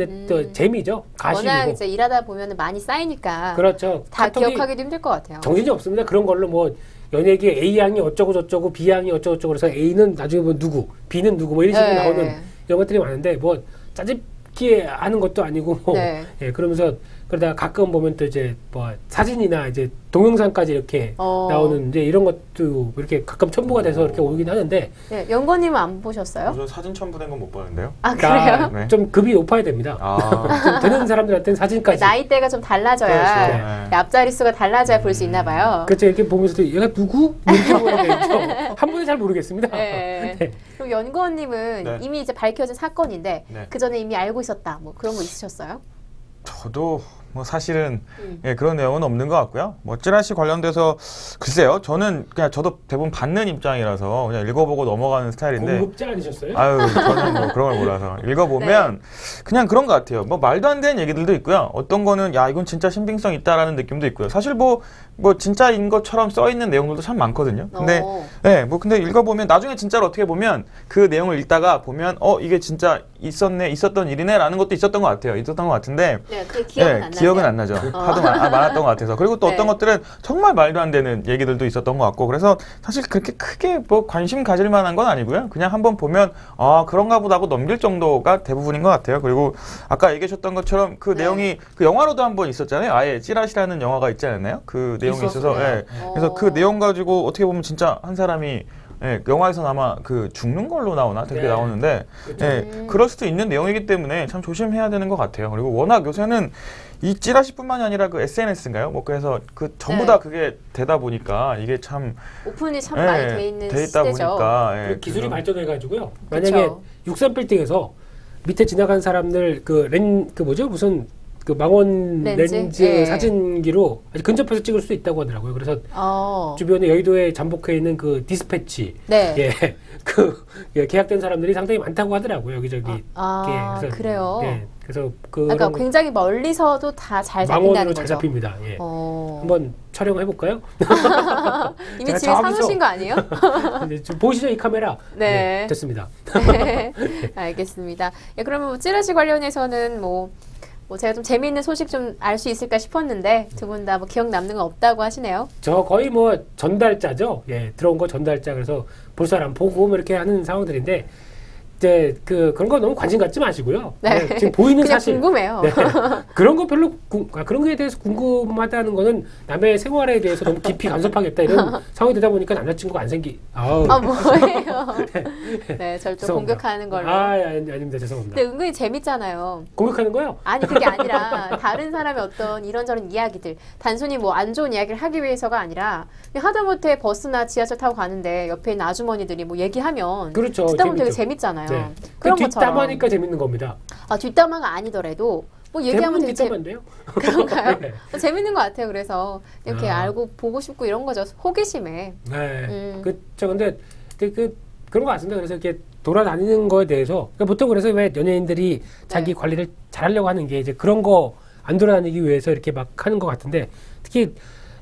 재미죠. 가식이고. 워낙 이제 일하다 보면 많이 쌓이니까 그렇죠. 다 기억하기도 힘들 것 같아요. 정신이 없습니다. 그런 걸로 뭐 연예계 A 양이 어쩌고 저쩌고 B 양이 어쩌고 저쩌고 그래서 A는 나중에 뭐 누구, B는 누구 뭐 이런 식으로 네. 나오는 이런 것들이 많은데 뭐 짜집기에 하는 것도 아니고 뭐 네. 예, 그러면서 그러다가 가끔 보면 또 이제 뭐 사진이나 이제 동영상까지 이렇게 나오는 이제 이런 것도 이렇게 가끔 첨부가 돼서 이렇게 오긴 하는데 네, 연구님은 안 보셨어요? 저는 사진 첨부된 건 못 봤는데요. 아 그래요? 네. 좀 급이 높아야 됩니다. 아. 좀 되는 사람들한테는 사진까지. 나이대가 좀 달라져야 그렇죠. 네, 앞자리 수가 달라져야 볼 수 있나 봐요. 그렇죠. 이렇게 보면서도 얘가 누구? 이렇게 보게 되죠. 한 번에 잘 모르겠습니다. 네. 네. 그럼 연구원님은 네. 이미 이제 밝혀진 사건인데 네. 그 전에 이미 알고 있었다. 뭐 그런 거 있으셨어요? 저도 뭐 사실은 예, 그런 내용은 없는 것 같고요. 뭐 찌라시 관련돼서 글쎄요. 저는 그냥 저도 대부분 받는 입장이라서 그냥 읽어보고 넘어가는 스타일인데. 공급자 아니셨어요? 아유, 저는 뭐 그런 걸 몰라서 읽어보면 그냥 그런 것 같아요. 뭐 말도 안 되는 얘기들도 있고요. 어떤 거는 야 이건 진짜 신빙성 있다라는 느낌도 있고요. 사실 뭐 진짜인 것처럼 써 있는 내용들도 참 많거든요. 근데 근데 읽어보면 나중에 진짜로 어떻게 보면 그 내용을 읽다가 보면 이게 진짜 있었던 일이네라는 것도 있었던 것 같아요. 있었던 것 같은데. 네, 그 기억은 기억은 안 나죠. 하도 많았던 것 같아서. 그리고 또 네. 어떤 것들은 정말 말도 안 되는 얘기들도 있었던 것 같고. 그래서 사실 그렇게 크게 뭐 관심 가질 만한 건 아니고요. 그냥 한번 보면 그런가 보다 하고 넘길 정도가 대부분인 것 같아요. 그리고 아까 얘기하셨던 것처럼 그 내용이 그 영화로도 한번 있었잖아요. 아예 찌라시라는 영화가 있지 않았나요? 그 내용이 있어서. 예. 그래서 그 내용 가지고 어떻게 보면 진짜 한 사람이 영화에서는 아마 죽는 걸로 나오나 되게 네. 나오는데 그럴 수도 있는 내용이기 때문에 참 조심해야 되는 것 같아요. 그리고 워낙 요새는 이 찌라시뿐만이 아니라 그 SNS인가요? 뭐 그래서 전부 다 그게 되다 보니까 이게 참 오픈이 참 많이 돼 있는 돼 있다 시대죠. 보니까 기술이 발전해가지고요. 그쵸. 만약에 63빌딩에서 밑에 지나간 사람들 무슨 망원 렌즈 사진기로 아주 근접해서 찍을 수 있다고 하더라고요. 그래서 주변에 여의도에 잠복해 있는 그 디스패치, 계약된 사람들이 상당히 많다고 하더라고요. 여기저기. 그래서 그래요. 그래서 그러니까 굉장히 멀리서도 다 잘 잡힌다는 망원으로 거죠. 잘 잡힙니다. 한번 촬영해 볼까요? 이미 집에 사놓으신 거 아니에요? 좀 보시죠 이 카메라. 네. 됐습니다. 알겠습니다. 그러면 찌라시 관련해서는 뭐 제가 좀 재미있는 소식 좀 알 수 있을까 싶었는데 두 분 다 뭐 기억 남는 건 없다고 하시네요. 저 거의 뭐 전달자죠. 예, 들어온 거 전달자. 그래서 볼 사람 보고 뭐 이렇게 하는 상황들인데 이제 그런 거 너무 관심 갖지 마시고요. 네. 지금 보이는 그냥 사실 궁금해요. 네. 그런 거 별로 그런 거에 대해서 궁금하다는 거는 남의 생활에 대해서 너무 깊이 간섭하겠다 이런 상황이 되다 보니까 남자친구가 안 생기. 아 뭐예요? 네, 저를 또 공격하는 걸로. 아닙니다. 죄송합니다. 근데 은근히 재밌잖아요. 공격하는 거요? 아니 그게 아니라 다른 사람의 어떤 이런저런 이야기들 단순히 뭐 안 좋은 이야기를 하기 위해서가 아니라 그냥 하다못해 버스나 지하철 타고 가는데 옆에 있는 아주머니들이 뭐 얘기하면 그렇죠. 듣다 보면 되게 재밌죠. 재밌잖아요. 네. 그런 뒷담화니까 재밌는 겁니다. 아 뒷담화가 아니더라도 뭐 얘기하면 되게 뒷담화인데요? 그런가요? 네. 재밌는 것 같아요. 그래서 이렇게 알고 보고 싶고 이런 거죠. 호기심에. 네, 그렇죠. 근데 그런 것 같습니다. 그래서 이렇게 돌아다니는 거에 대해서 그러니까 보통 그래서 왜 연예인들이 자기 관리를 잘하려고 하는 게 이제 그런 거 안 돌아다니기 위해서 이렇게 막 하는 것 같은데 특히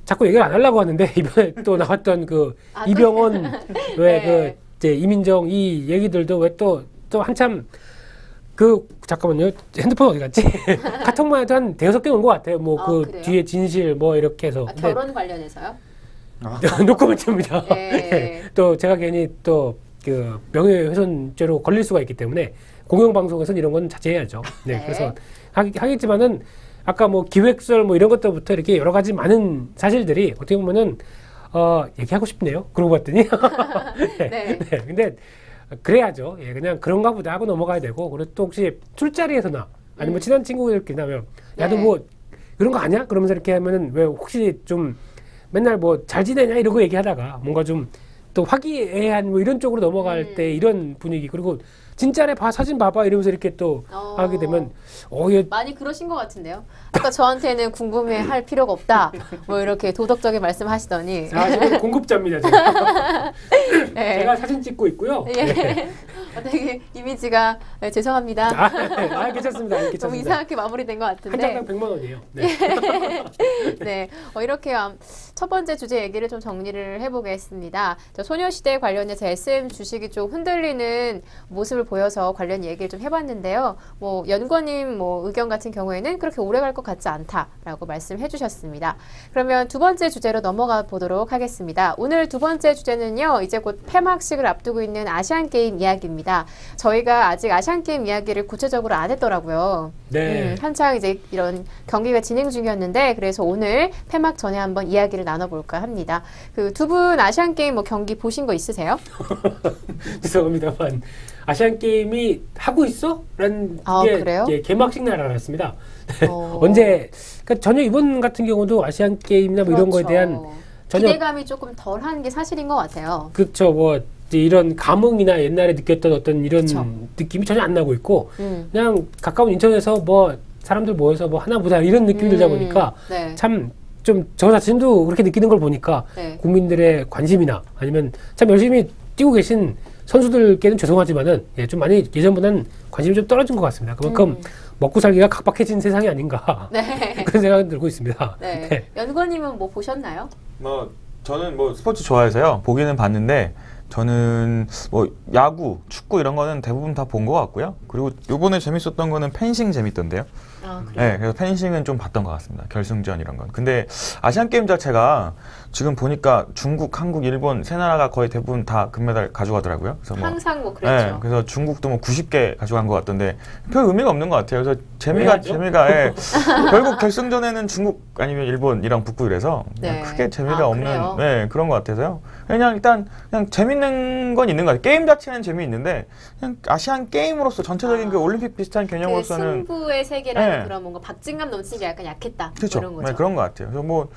자꾸 얘기를 안 하려고 하는데 이번에 또 나왔던 이병헌 왜 네. 이제 이민정 이 얘기들도 왜 또 한참 잠깐만요. 핸드폰 어디 갔지? 카톡만 해도 한 대여섯 개 온 것 같아요. 뭐 그래요? 뒤에 진실 뭐 이렇게 해서. 결혼 관련해서요? 노코멘트입니다. 네. 또 제가 괜히 또 명예훼손죄로 걸릴 수가 있기 때문에 공영방송에서는 이런 건 자제해야죠. 네. 그래서 하겠지만은 아까 뭐 기획설 뭐 이런 것들부터 이렇게 여러 가지 많은 사실들이 어떻게 보면은 얘기하고 싶네요. 그러고 봤더니. 네. 근데 그래야죠. 예, 그냥 그런가 보다 하고 넘어가야 되고 그리고 또 혹시 술자리에서나 아니면 친한 친구들끼리 나면 야도 뭐 이런 거 아냐? 그러면서 이렇게 하면은 왜 혹시 좀 맨날 뭐 잘 지내냐 이러고 얘기하다가 뭔가 좀 또 화기애애한 뭐 이런 쪽으로 넘어갈 때 이런 분위기 그리고 진짜래 사진 봐봐 이러면서 이렇게 또 하게 되면 많이 그러신 것 같은데요. 아까 저한테는 궁금해할 필요가 없다. 뭐 이렇게 도덕적인 말씀하시더니 사실은 공급자입니다. 제가. 네. 제가 사진 찍고 있고요. 예. 네. 되게 이미지가 죄송합니다. 괜찮습니다. 괜찮습니다. 너무 이상하게 마무리된 것 같은데. 한 장당 100만 원이에요. 네. 네, 이렇게 첫 번째 주제 얘기를 좀 정리를 해보겠습니다. 소녀시대 관련해서 SM 주식이 좀 흔들리는 모습을 보여서 관련 얘기를 좀 해봤는데요. 뭐 연구원님 뭐 의견 같은 경우에는 그렇게 오래 갈 것 같지 않다라고 말씀해 주셨습니다. 그러면 두 번째 주제로 넘어가 보도록 하겠습니다. 오늘 두 번째 주제는요. 이제 곧 폐막식을 앞두고 있는 아시안게임 이야기입니다. 저희가 아직 아시안게임 이야기를 구체적으로 안 했더라고요. 네. 한창 이제 이런 경기가 진행 중이었는데 그래서 오늘 폐막 전에 한번 이야기를 나눠볼까 합니다. 두 분 아시안게임 뭐 경기 보신 거 있으세요? 죄송합니다만 아시안게임이 하고 있어? 라는 게 그래요? 예, 개막식 날 알았습니다. 언제 그러니까 전혀 이번 같은 경우도 아시안게임이나 뭐 이런 거에 대한 전혀 기대감이 조금 덜한 게 사실인 것 같아요. 그렇죠. 뭐 이런 감흥이나 옛날에 느꼈던 어떤 이런 느낌이 전혀 안 나고 있고 그냥 가까운 인천에서 뭐 사람들 모여서 뭐 하나 보자 이런 느낌이 들다 보니까 참 좀 저 자신도 그렇게 느끼는 걸 보니까 국민들의 관심이나 아니면 참 열심히 뛰고 계신 선수들께는 죄송하지만은 좀 많이 예전보다는 관심이 좀 떨어진 것 같습니다. 그만큼 먹고 살기가 각박해진 세상이 아닌가 그런 생각이 들고 있습니다. 연구원님은 뭐 보셨나요? 저는 뭐 스포츠 좋아해서요. 보기는 봤는데 저는 뭐 야구, 축구 이런 거는 대부분 다 본 것 같고요. 그리고 요번에 재밌었던 거는 펜싱 재밌던데요. 네, 그래서 펜싱은 좀 봤던 것 같습니다. 결승전 이런 건. 근데 아시안 게임 자체가 지금 보니까 중국, 한국, 일본 세 나라가 거의 대부분 다 금메달 가져가더라고요. 그래서 뭐, 항상 뭐 그랬죠. 네, 그래서 중국도 뭐 90개 가져간 것 같던데 별 의미가 없는 것 같아요. 그래서 재미가 결국 결승전에는 중국 아니면 일본이랑 붙고 이래서 크게 재미가 없는 그런 것 같아서요. 그냥 재밌는 건 있는 것 같아요. 게임 자체는 재미있는데 그냥 아시안 게임으로서 전체적인 그 올림픽 비슷한 개념으로서는 승부의 세계라는 그런 뭔가 박진감 넘치는 게 약간 약했다. 그렇죠. 그런 거죠. 그런 것 같아요. 그래서 뭐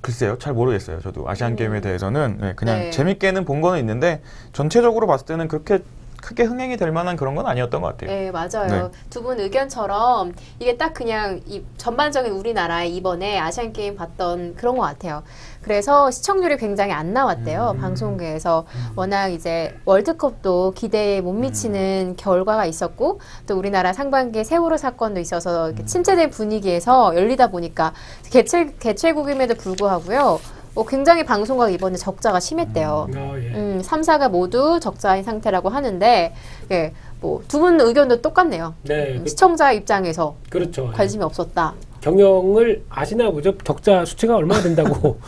글쎄요, 잘 모르겠어요. 저도 아시안 게임에 대해서는 그냥 재밌게는 본 거는 있는데 전체적으로 봤을 때는 그렇게 크게 흥행이 될 만한 그런 건 아니었던 것 같아요. 네, 맞아요. 두 분 의견처럼 이게 딱 그냥 이 전반적인 우리나라의 이번에 아시안 게임 봤던 그런 것 같아요. 그래서 시청률이 굉장히 안 나왔대요. 방송국에서. 워낙 이제 월드컵도 기대에 못 미치는 결과가 있었고 또 우리나라 상반기에 세월호 사건도 있어서 이렇게 침체된 분위기에서 열리다 보니까 개최국임에도 불구하고요. 굉장히 방송국 이번에 적자가 심했대요. 3사가 모두 적자인 상태라고 하는데 뭐 두 분 의견도 똑같네요. 네, 시청자 입장에서 그렇죠. 관심이 없었다. 경영을 아시나 보죠? 적자 수치가 얼마나 된다고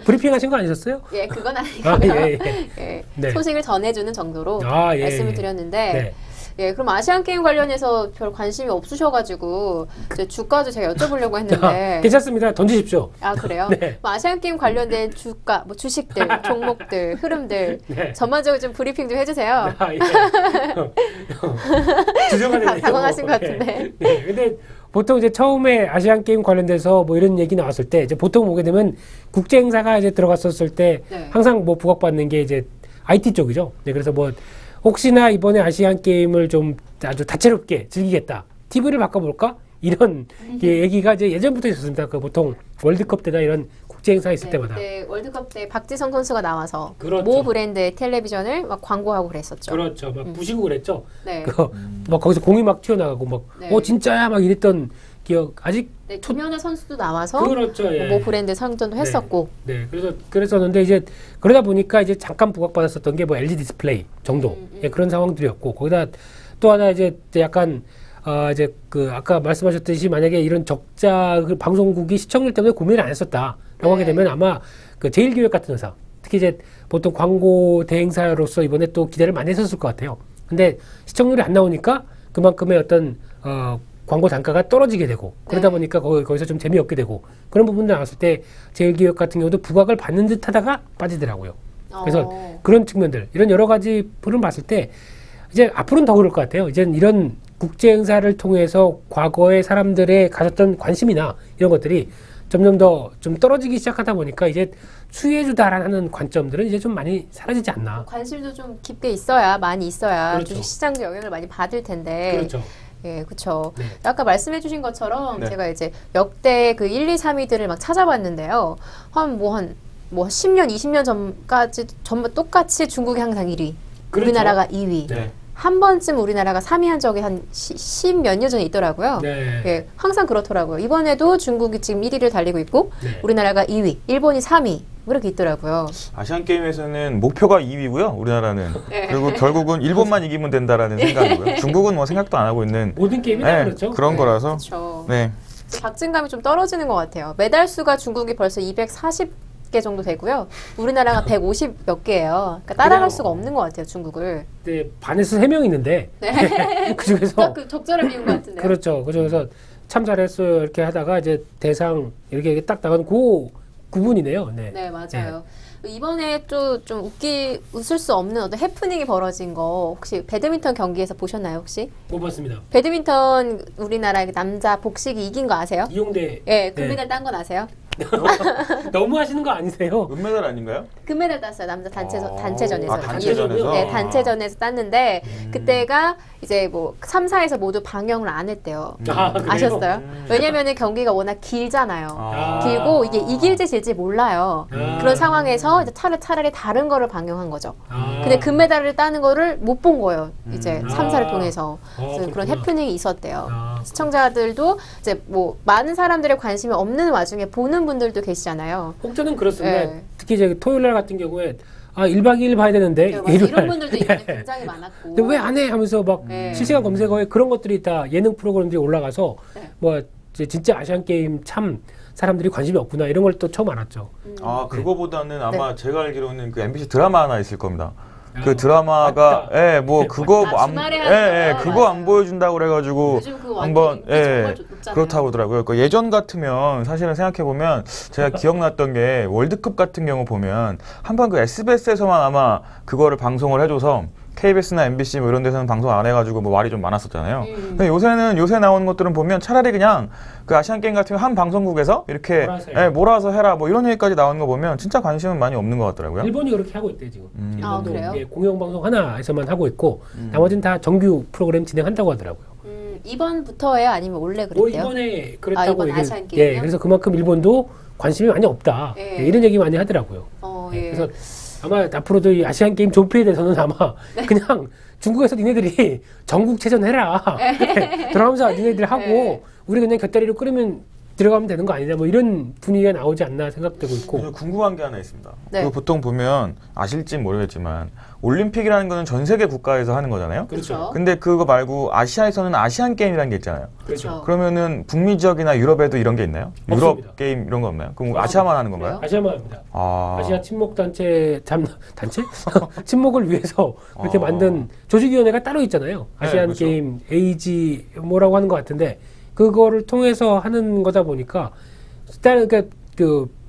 브리핑하신 거 아니셨어요? 예, 그건 아니고요. 아, 예. 예, 네. 소식을 전해주는 정도로 아, 예, 말씀을 예. 드렸는데 네. 예, 그럼 아시안 게임 관련해서 별 관심이 없으셔가지고 이제 주가도 제가 여쭤보려고 했는데 괜찮습니다. 던지십시오. 아 그래요? 네. 뭐 아시안 게임 관련된 주가, 뭐 주식들, 종목들, 흐름들 네. 전반적으로 좀 브리핑 좀 해주세요. 아, 예. 주저하네요. 당황하신 것 같은데. 네. 근데 보통 이제 처음에 아시안 게임 관련돼서 뭐 이런 얘기 나왔을 때 이제 보통 보게 되면 국제 행사가 이제 들어갔었을 때 네. 항상 뭐 부각받는 게 이제 IT 쪽이죠. 네, 그래서 뭐 혹시나 이번에 아시안 게임을 좀 아주 다채롭게 즐기겠다. TV를 바꿔볼까? 이런 얘기가 이제 예전부터 있었습니다. 그 보통 월드컵 때나 이런 국제 행사 있을 때마다. 네, 월드컵 때 박지성 선수가 나와서 그렇죠. 모 브랜드의 텔레비전을 막 광고하고 그랬었죠. 그렇죠. 막 부시고 그랬죠. 네. 막 거기서 공이 막 튀어나가고 막 네. 진짜야 막 이랬던 기억 아직 네, 김연아 선수도 나와서 그렇죠. 예. 모 브랜드 선전도 했었고. 네, 그랬었는데 이제 그러다 보니까 이제 잠깐 부각받았었던 게 뭐 LG 디스플레이 정도 예, 그런 상황들이었고 거기다 또 하나 이제 약간 이제 그 아까 말씀하셨듯이 만약에 이런 적자 그 방송국이 시청률 때문에 고민을 안 했었다라고 하게 되면 아마 그 제일기획 같은 회사 특히 이제 보통 광고 대행사로서 이번에 또 기대를 많이 했었을 것 같아요. 근데 시청률이 안 나오니까 그만큼의 어떤 광고 단가가 떨어지게 되고 그러다 보니까 거기서 좀 재미없게 되고 그런 부분들 나왔을 때 제일기획 같은 경우도 부각을 받는 듯 하다가 빠지더라고요. 그래서 그런 측면들 이런 여러 가지 풀을 봤을 때 이제 앞으로는 더 그럴 것 같아요. 이제 이런 국제 행사를 통해서 과거에 사람들의 가졌던 관심이나 이런 것들이 점점 더 좀 떨어지기 시작하다 보니까 이제 수혜주다라는 관점들은 이제 좀 많이 사라지지 않나. 관심도 좀 깊게 있어야 많이 있어야 그렇죠. 주식시장도 영향을 많이 받을 텐데. 그렇죠. 예, 그렇죠. 네. 아까 말씀해주신 것처럼 네. 제가 이제 역대 그 1, 2, 3위들을 막 찾아봤는데요. 한 10년, 20년 전까지 전부 똑같이 중국이 항상 1위, 그렇죠. 우리나라가 2위. 네. 한 번쯤 우리나라가 3위 한 적이 한 10몇 년 전에 있더라고요. 네. 예, 항상 그렇더라고요. 이번에도 중국이 지금 1위를 달리고 있고 네. 우리나라가 2위, 일본이 3위 그렇게 있더라고요. 아시안 게임에서는 목표가 2위고요. 우리나라는. 네. 그리고 결국은 일본만 이기면 된다라는 생각이고요. 중국은 뭐 생각도 안 하고 있는 모든 게임이 다 네, 그렇죠. 그런 거라서. 그렇죠. 네. 박진감이 좀 떨어지는 것 같아요. 메달 수가 중국이 벌써 240개 정도 되고요. 우리나라가 150 몇 개예요. 그러니까 따라갈 그래요. 수가 없는 것 같아요, 중국을. 네, 반에서 3명 있는데 그 중에서 그 적절한 비율 같은데요. 그렇죠. 그 중에서 참 잘했어요 이렇게 하다가 이제 대상 이렇게 딱 나가는 그 구분이네요. 네. 네, 맞아요. 이번에 또 좀 웃을 수 없는 어떤 해프닝이 벌어진 거 혹시 배드민턴 경기에서 보셨나요, 혹시? 못 봤습니다. 배드민턴 우리나라 남자 복식이 이긴 거 아세요? 이용대. 예, 금메달 딴 건 아세요? 너무 하시는 거 아니세요? 은메달 아닌가요? 금메달 땄어요. 남자 단체전에서. 단체전에서? 네, 단체전에서 땄는데 그때가 이제 뭐 3, 4에서 모두 방영을 안 했대요. 그래요? 아셨어요? 왜냐면은 경기가 워낙 길잖아요. 길고 이게 이길지 질지 몰라요. 그런 상황에서 이제 차라리 다른 거를 방영한 거죠. 근데 금메달을 따는 거를 못 본 거예요. 이제 3, 4를 통해서. 그래서 그런 해프닝이 있었대요. 시청자들도 이제 뭐 많은 사람들의 관심이 없는 와중에 보는 분들도 계시잖아요. 혹자는 그렇습니다. 네. 특히 이제 토요일 날 같은 경우에 1박 2일 봐야 되는데 네, 맞아요. 이런 분들도 이번에 굉장히 많았고. 왜 안 해? 하면서 막 실시간 검색어에 그런 것들이 다 예능 프로그램들이 올라가서 뭐 이제 진짜 아시안 게임 참 사람들이 관심이 없구나 이런 걸 또 처음 알았죠. 그거보다는 아마 제가 알기로는 그 MBC 드라마 하나 있을 겁니다. 그 드라마가 뭐 그거 그거 안 보여준다고 그래가지고 한번 그렇다고 하더라고요. 그러니까 예전 같으면 사실은 생각해 보면 제가 기억났던 게 월드컵 같은 경우 보면 한번 그 SBS에서만 아마 그거를 방송을 해줘서 KBS나 MBC 뭐 이런 데서는 방송 안 해가지고 뭐 말이 좀 많았었잖아요. 근데 요새 나오는 것들은 보면 차라리 그냥 그 아시안 게임 같은 한 방송국에서 이렇게 몰아서 해라 뭐 이런 얘기까지 나오는 거 보면 진짜 관심은 많이 없는 것 같더라고요. 일본이 그렇게 하고 있대 지금. 일본도 그래요? 공영방송 하나에서만 하고 있고 나머지는 다 정규 프로그램 진행한다고 하더라고요. 이번부터예요? 아니면 원래 그랬대요? 이번에 그랬다고 이번 아시안 게임이요? 그래서 그만큼 일본도 관심이 많이 없다. 이런 얘기 많이 하더라고요. 그래서 아마 앞으로도 이 아시안 게임 조폐에 대해서는 아마 그냥 중국에서 니네들이 전국체전 해라. 들어가면서 니네들 하고 우리 그냥 곁다리로 끓이면 들어가면 되는 거 아니냐 뭐 이런 분위기가 나오지 않나 생각되고 있고. 궁금한 게 하나 있습니다. 네. 그 보통 보면 아실지 모르겠지만 올림픽이라는 거는 전 세계 국가에서 하는 거잖아요. 그렇죠. 근데 그거 말고 아시아에서는 아시안 게임이라는 게 있잖아요. 그렇죠. 그러면은 북미 지역이나 유럽에도 이런 게 있나요? 없습니다. 유럽 게임 이런 거 없나요? 그럼 아시아만 하는 건가요? 아시아만 합니다. 아. 아시아 친목 단체 친목을 위해서 그렇게 만든 조직위원회가 따로 있잖아요. 아시안 그렇죠. 게임 AG 뭐라고 하는 것 같은데 그거를 통해서 하는 거다 보니까 일단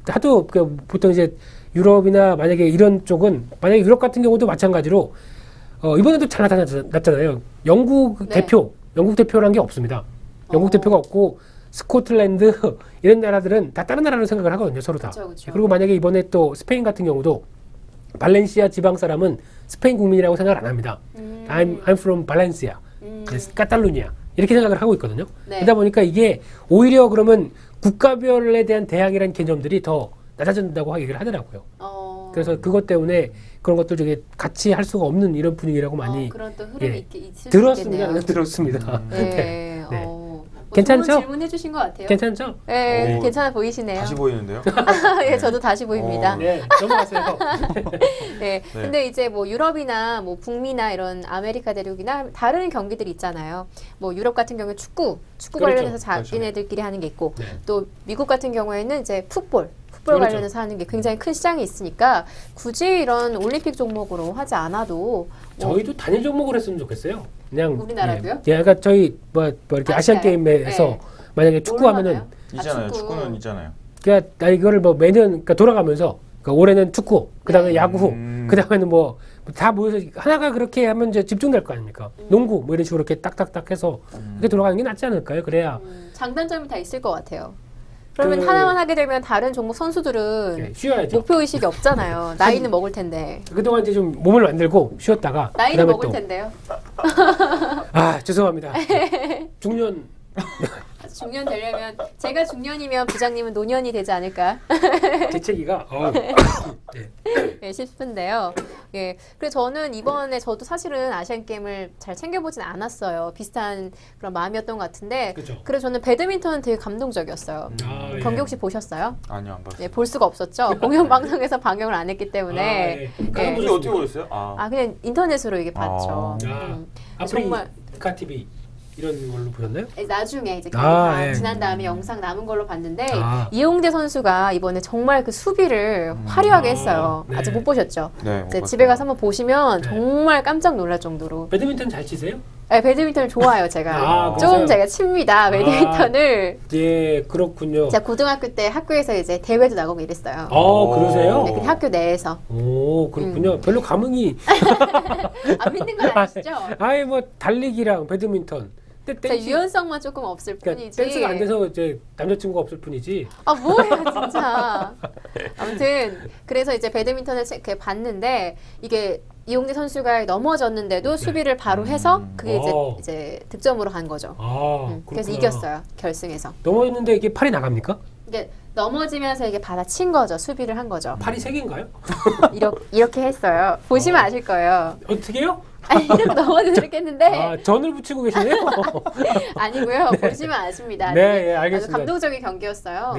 하도 보통 이제 유럽이나 만약에 이런 쪽은 만약에 유럽 같은 경우도 마찬가지로 이번에도 잘 나타났잖아요. 영국 대표라는 게 없습니다. 영국 대표가 없고 스코틀랜드 이런 나라들은 다 다른 나라로 생각을 하거든요. 서로 다. 그쵸. 그리고 만약에 이번에 또 스페인 같은 경우도 발렌시아 지방 사람은 스페인 국민이라고 생각을 안 합니다. I'm from Valencia, 카탈루니아 이렇게 생각을 하고 있거든요. 네. 그러다 보니까 이게 오히려 그러면 국가별에 대한 대항이라는 개념들이 더 낮아진다고 얘기를 하더라고요. 그래서 그것 때문에 그런 것들 중에 같이 할 수가 없는 이런 분위기라고 많이 그런 또 흐름이 있을 들었습니다. 수 있겠네요. 들었습니다. 네. 네. 뭐 괜찮죠? 좋은 질문해 주신 것 같아요. 괜찮죠? 네, 괜찮아 보이시네요. 다시 보이는데요? 예, 저도 다시 보입니다. 네, 넘어가세요. 네. 근데 이제 뭐 유럽이나 뭐 북미나 이런 아메리카 대륙이나 다른 경기들이 있잖아요. 뭐 유럽 같은 경우에 축구 그렇죠. 관련해서 자기네들끼리 하는 게 있고, 또 미국 같은 경우에는 이제 풋볼 그렇죠. 관련해서 하는 게 굉장히 큰 시장이 있으니까 굳이 이런 올림픽 종목으로 하지 않아도 저희도 단일 종목을 했으면 좋겠어요. 그냥 우리나라도요? 예, 그러니까 저희 뭐 이렇게 아시안 게임에서 네. 만약에 축구하면은 있잖아요. 축구. 축구는 있잖아요. 그러니까 나 이거를 뭐 매년 그러니까 돌아가면서 그러니까 올해는 축구, 그다음에 야구, 그다음에는 뭐 다 모여서 하나가 그렇게 하면 이제 집중될 거 아닙니까? 농구 뭐 이런 식으로 이렇게 딱딱딱 해서 이렇게 돌아가는 게 낫지 않을까요? 그래야 장단점이 다 있을 것 같아요. 그러면 하나만 하게 되면 다른 종목 선수들은 쉬어야죠. 목표 의식이 없잖아요. 나이는 먹을 텐데. 그동안 이제 좀 몸을 만들고 쉬었다가 나이는 그다음에 먹을 또 텐데요. 아 죄송합니다. 중년 중년 되려면 제가 중년이면 부장님은 노년이 되지 않을까 재채기가 네, 싶은데요. 예, 그래서 저는 이번에 저도 사실은 아시안 게임을 잘 챙겨보진 않았어요. 비슷한 그런 마음이었던 것 같은데. 그죠. 그래서 저는 배드민턴은 되게 감동적이었어요. 예. 경기 혹시 보셨어요? 아니요, 안 봤어요. 네, 볼 수가 없었죠. 공영 방송에서 방영을 안 했기 때문에. 그게 어떻게 보셨어요? 그냥 인터넷으로 이게 봤죠. 정말 아프리카 TV 이런 걸로 보셨나요? 나중에 이제 경기 다 지난 다음에 영상 남은 걸로 봤는데 이용대 선수가 이번에 정말 그 수비를 화려하게 했어요. 아직 못 보셨죠? 네, 못 집에 가서 한번 보시면 정말 깜짝 놀랄 정도로. 배드민턴 잘 치세요? 네, 배드민턴을 좋아해요, 제가. 좀 제가 칩니다, 배드민턴을. 예, 그렇군요. 제가 고등학교 때 학교에서 이제 대회도 나가고 이랬어요. 그러세요? 네, 근데 학교 내에서. 오, 그렇군요. 별로 감흥이. 안 믿는 건 아시죠? 아예 뭐 달리기랑 배드민턴. 댄스, 유연성만 조금 없을 뿐이지. 댄스가 안 돼서 이제 남자친구가 없을 뿐이지. 뭐예요, 진짜. 아무튼 그래서 이제 배드민턴을 이렇게 봤는데 이게 이용대 선수가 넘어졌는데도 수비를 바로 해서 그게 이제 득점으로 간 거죠. 그래서 이겼어요, 결승에서. 넘어졌는데 이게 팔이 나갑니까? 이게 넘어지면서 이게 받아친 거죠, 수비를 한 거죠. 팔이 세 개인가요? 이렇게 했어요. 보시면 아실 거예요. 어떻게요? 이렇게 넘어졌겠는데. 전을 붙이고 계시네요. 아니고요. 보시면 아십니다. 네, 알겠습니다. 아주 감동적인 경기였어요.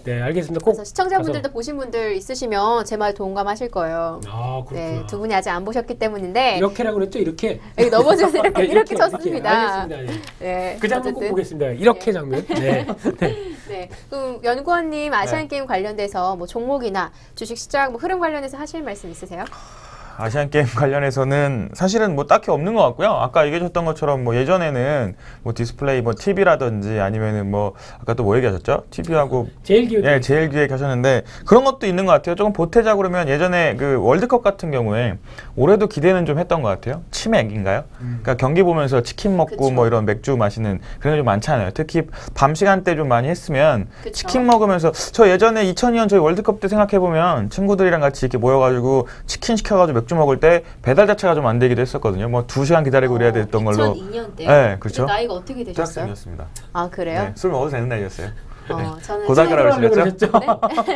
네, 알겠습니다. 그래서 시청자분들도 보신 분들 있으시면 제 말 동감하실 거예요. 그렇구나. 네, 두 분이 아직 안 보셨기 때문인데. 이렇게라고 그랬죠? 이렇게. 넘어져서 이렇게 쳤습니다. 알겠습니다. 네, 그 장면 꼭 보겠습니다. 이렇게 장면. 네. 네. 그럼 연구원님 아시안 게임 관련돼서 뭐 종목이나 주식 시장 뭐 흐름 관련해서 하실 말씀 있으세요? 아시안 게임 관련해서는 사실은 뭐 딱히 없는 것 같고요. 아까 얘기하셨던 것처럼 뭐 예전에는 뭐 디스플레이 뭐 TV라든지 아니면은 뭐 아까 또 뭐 얘기하셨죠? TV하고 제일기획. 예, 제일기획 하셨는데 그런 것도 있는 것 같아요. 조금 보태자 그러면 예전에 그 월드컵 같은 경우에 올해도 기대는 좀 했던 것 같아요. 치맥인가요? 그러니까 경기 보면서 치킨 먹고 그쵸. 뭐 이런 맥주 마시는 그런 게 좀 많잖아요. 특히 밤 시간대 좀 많이 했으면 그쵸. 치킨 먹으면서 저 예전에 2002년 저희 월드컵 때 생각해 보면 친구들이랑 같이 이렇게 모여가지고 치킨 시켜가지고 맥주 먹을 때 배달 자체가 좀 안 되기도 했었거든요. 뭐 2시간 기다리고 그래야 됐던 걸로. 2002년 때요? 네, 그렇죠. 나이가 어떻게 되셨어요? 대학생이었습니다. 아, 그래요? 네, 술 먹어도 되는 나이였어요. 저는 고등학교라고 하시겠죠?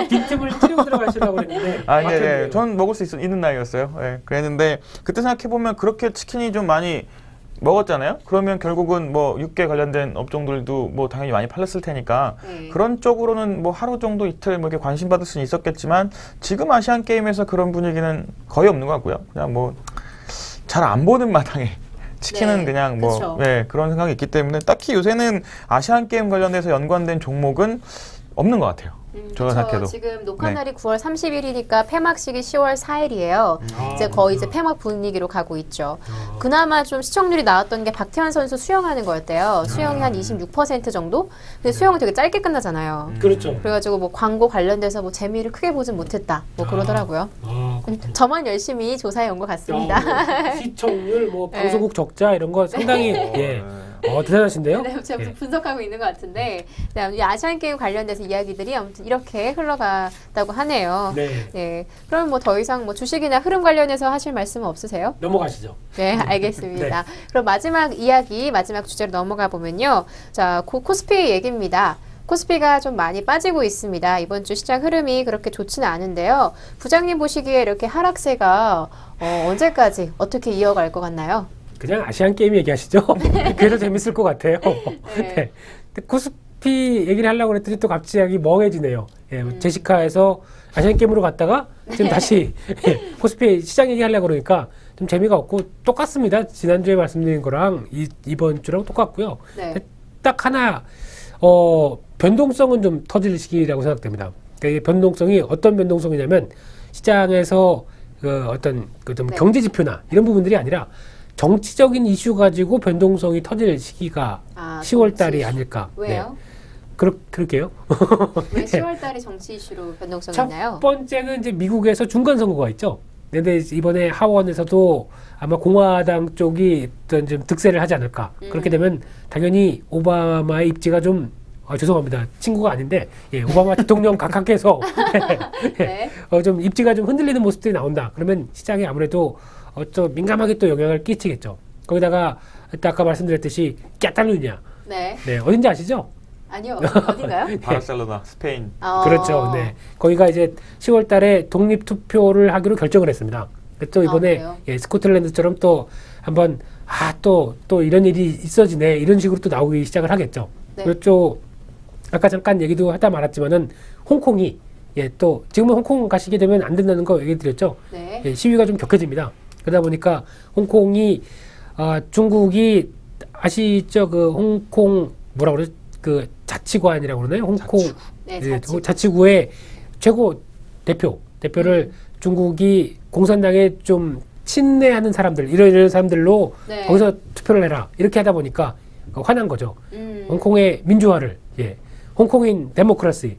빈틈을 찌르고 들어가시라고 그랬는데. 네, 전 먹을 수 있는 나이였어요. 네, 그랬는데 그때 생각해 보면 그렇게 치킨이 좀 많이 먹었잖아요. 그러면 결국은 뭐 육계 관련된 업종들도 뭐 당연히 많이 팔렸을 테니까 그런 쪽으로는 뭐 하루 정도 이틀 뭐 이렇게 관심 받을 수는 있었겠지만 지금 아시안 게임에서 그런 분위기는 거의 없는 것 같고요. 그냥 뭐 잘 안 보는 마당에 치킨은 그냥 뭐 그런 생각이 있기 때문에 딱히 요새는 아시안 게임 관련해서 연관된 종목은 없는 것 같아요. 저 생각해도. 지금 녹화 날이 9월 30일이니까 폐막식이 10월 4일이에요. 이제 거의 이제 폐막 분위기로 가고 있죠. 그나마 좀 시청률이 나왔던 게 박태환 선수 수영하는 거였대요. 수영이 한 26% 정도? 근데 수영은 되게 짧게 끝나잖아요. 그렇죠. 그래가지고 뭐 광고 관련돼서 뭐 재미를 크게 보진 못했다. 뭐 그러더라고요. 저만 열심히 조사해 온 것 같습니다. 뭐 시청률, 뭐 방송국 적자 이런 거 상당히 대단하신데요? 네, 제가 분석하고 있는 것 같은데 아시안 게임 관련돼서 이야기들이 아무튼 이렇게 흘러갔다고 하네요. 네. 그럼 뭐 더 이상 뭐 주식이나 흐름 관련해서 하실 말씀은 없으세요? 넘어가시죠. 네, 알겠습니다. 그럼 마지막 이야기, 마지막 주제로 넘어가 보면요. 자, 코스피 얘기입니다. 코스피가 좀 많이 빠지고 있습니다. 이번 주 시장 흐름이 그렇게 좋지는 않은데요. 부장님 보시기에 이렇게 하락세가 언제까지 어떻게 이어갈 것 같나요? 그냥 아시안 게임 얘기하시죠. 그게 더 재밌을 것 같아요. 네. 코스피 얘기를 하려고 그랬더니 또 갑자기 멍해지네요. 제시카에서 아시안 게임으로 갔다가 지금 다시 코스피 시장 얘기하려고 그러니까 좀 재미가 없고 똑같습니다. 지난주에 말씀드린 거랑 이번 주랑 똑같고요. 딱 하나 변동성은 좀 터질 시기라고 생각됩니다. 그러니까 이 변동성이 어떤 변동성이냐면 시장에서 어떤 좀 경제 지표나 이런 부분들이 아니라 정치적인 이슈 가지고 변동성이 터질 시기가 10월 달이 아닐까. 왜요? 그럴게요. 왜 10월 달에 정치 이슈로 변동성이 있나요? 첫 번째는 이제 미국에서 중간 선거가 있죠. 근데 이번에 하원에서도 아마 공화당 쪽이 어떤 좀 득세를 하지 않을까. 그렇게 되면 당연히 오바마의 입지가 좀 죄송합니다. 친구가 아닌데 오바마 대통령 각하께서 좀 입지가 좀 흔들리는 모습들이 나온다. 그러면 시장에 아무래도 좀 민감하게 또 영향을 끼치겠죠. 거기다가 아까 말씀드렸듯이 까탈루냐. 네, 어딘지 아시죠? 아니요. 어딘가요? 바르셀로나, 스페인. 그렇죠. 네. 거기가 이제 10월 달에 독립 투표를 하기로 결정을 했습니다. 또 이번에 스코틀랜드처럼 또 한번 또 이런 일이 있어지네. 이런 식으로 또 나오기 시작을 하겠죠. 그렇죠. 아까 잠깐 얘기도 하다 말았지만은 홍콩이 또 지금은 홍콩 가시게 되면 안 된다는 거 얘기 드렸죠. 시위가 좀 격해집니다. 그러다 보니까 홍콩이 중국이 아시죠? 그 홍콩 뭐라 그러죠? 그 자치관이라고 그러나요? 홍콩 자치구의 최고 대표를 중국이 공산당에 좀 친내하는 사람들 이런 사람들로 거기서 투표를 해라 이렇게 하다 보니까 화난 거죠. 홍콩의 민주화를 홍콩인 데모크라시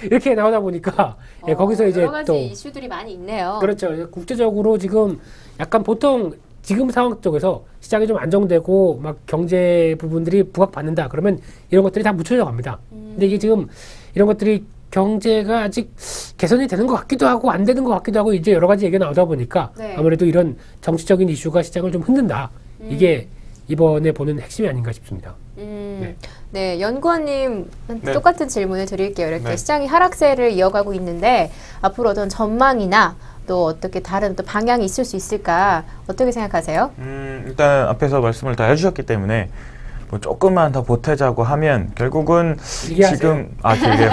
이렇게 나오다 보니까 거기서 이제 여러 가지 이슈들이 많이 있네요. 그렇죠. 국제적으로 지금 약간 보통 지금 상황 쪽에서 시장이 좀 안정되고 막 경제 부분들이 부각받는다 그러면 이런 것들이 다 묻혀져 갑니다. 근데 이게 지금 이런 것들이 경제가 아직 개선이 되는 것 같기도 하고 안 되는 것 같기도 하고 이제 여러 가지 얘기가 나오다 보니까 아무래도 이런 정치적인 이슈가 시장을 좀 흔든다. 이게 이번에 보는 핵심이 아닌가 싶습니다. 네, 연구원님 똑같은 질문을 드릴게요. 이렇게 시장이 하락세를 이어가고 있는데 앞으로 어떤 전망이나 또 어떻게 다른 또 방향이 있을 수 있을까 어떻게 생각하세요? 일단 앞에서 말씀을 다 해주셨기 때문에 뭐 조금만 더 보태자고 하면 결국은 지금 길게요.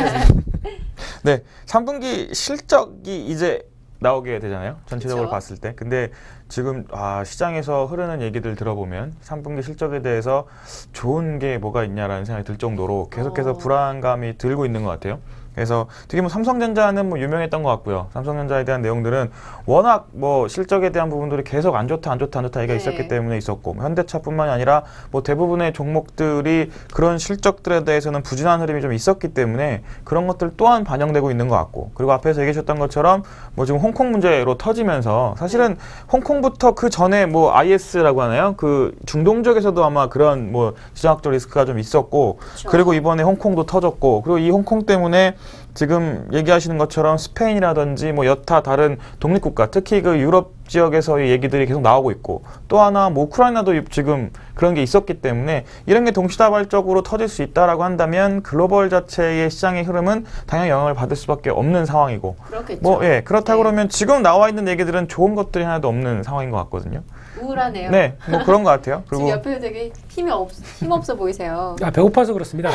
네, 3분기 실적이 이제 나오게 되잖아요. 전체적으로 봤을 때. 근데 지금 시장에서 흐르는 얘기들 들어보면 3분기 실적에 대해서 좋은 게 뭐가 있냐라는 생각이 들 정도로 계속해서 불안감이 들고 있는 것 같아요. 그래서 특히 뭐 삼성전자는 뭐 유명했던 것 같고요. 삼성전자에 대한 내용들은 워낙 뭐 실적에 대한 부분들이 계속 안 좋다 얘기가 있었기 때문에 있었고 현대차뿐만이 아니라 뭐 대부분의 종목들이 그런 실적들에 대해서는 부진한 흐름이 좀 있었기 때문에 그런 것들 또한 반영되고 있는 것 같고 그리고 앞에서 얘기해 주셨던 것처럼 뭐 지금 홍콩 문제로 터지면서 사실은 홍콩부터 그 전에 뭐 IS라고 하나요? 그 중동 쪽에서도 아마 그런 뭐 지정학적 리스크가 좀 있었고 그리고 이번에 홍콩도 터졌고 그리고 이 홍콩 때문에 지금 얘기하시는 것처럼 스페인이라든지 뭐 여타 다른 독립국가 특히 그 유럽 지역에서의 얘기들이 계속 나오고 있고 또 하나 뭐 우크라이나도 지금 그런 게 있었기 때문에 이런 게 동시다발적으로 터질 수 있다라고 한다면 글로벌 자체의 시장의 흐름은 당연히 영향을 받을 수밖에 없는 상황이고 그렇겠죠. 뭐 그렇다고 그러면 지금 나와 있는 얘기들은 좋은 것들이 하나도 없는 상황인 것 같거든요. 우울하네요. 네, 뭐 그런 것 같아요. 지금 옆에 되게 힘없어 보이세요. 아, 배고파서 그렇습니다.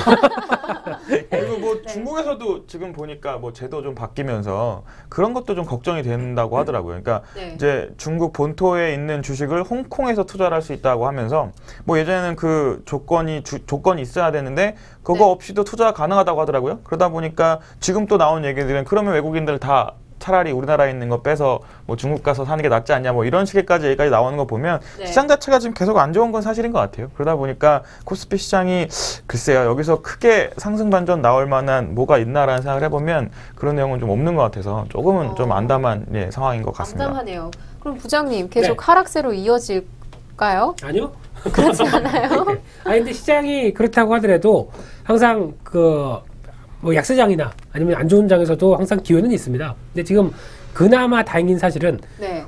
그리고 뭐 중국에서도 지금 보니까 뭐 제도 좀 바뀌면서 그런 것도 좀 걱정이 된다고 하더라고요. 그러니까 이제 중국 본토에 있는 주식을 홍콩에서 투자를 할 수 있다고 하면서 뭐 예전에는 그 조건이 있어야 되는데 그거 없이도 투자가 가능하다고 하더라고요. 그러다 보니까 지금 또 나온 얘기들은 그러면 외국인들 다 차라리 우리나라에 있는 거 빼서 뭐 중국 가서 사는 게 낫지 않냐 뭐 이런 식의까지 얘기까지 나오는 거 보면 시장 자체가 지금 계속 안 좋은 건 사실인 것 같아요. 그러다 보니까 코스피 시장이 글쎄요 여기서 크게 상승 반전 나올 만한 뭐가 있나라는 생각을 해보면 그런 내용은 좀 없는 것 같아서 조금은 좀 안담한 상황인 것 같습니다. 안담하네요. 그럼 부장님 계속 하락세로 이어질까요? 아니요. 그렇지 않아요? 아니 근데 시장이 그렇다고 하더라도 항상 뭐 약세장이나 아니면 안 좋은 장에서도 항상 기회는 있습니다. 근데 지금 그나마 다행인 사실은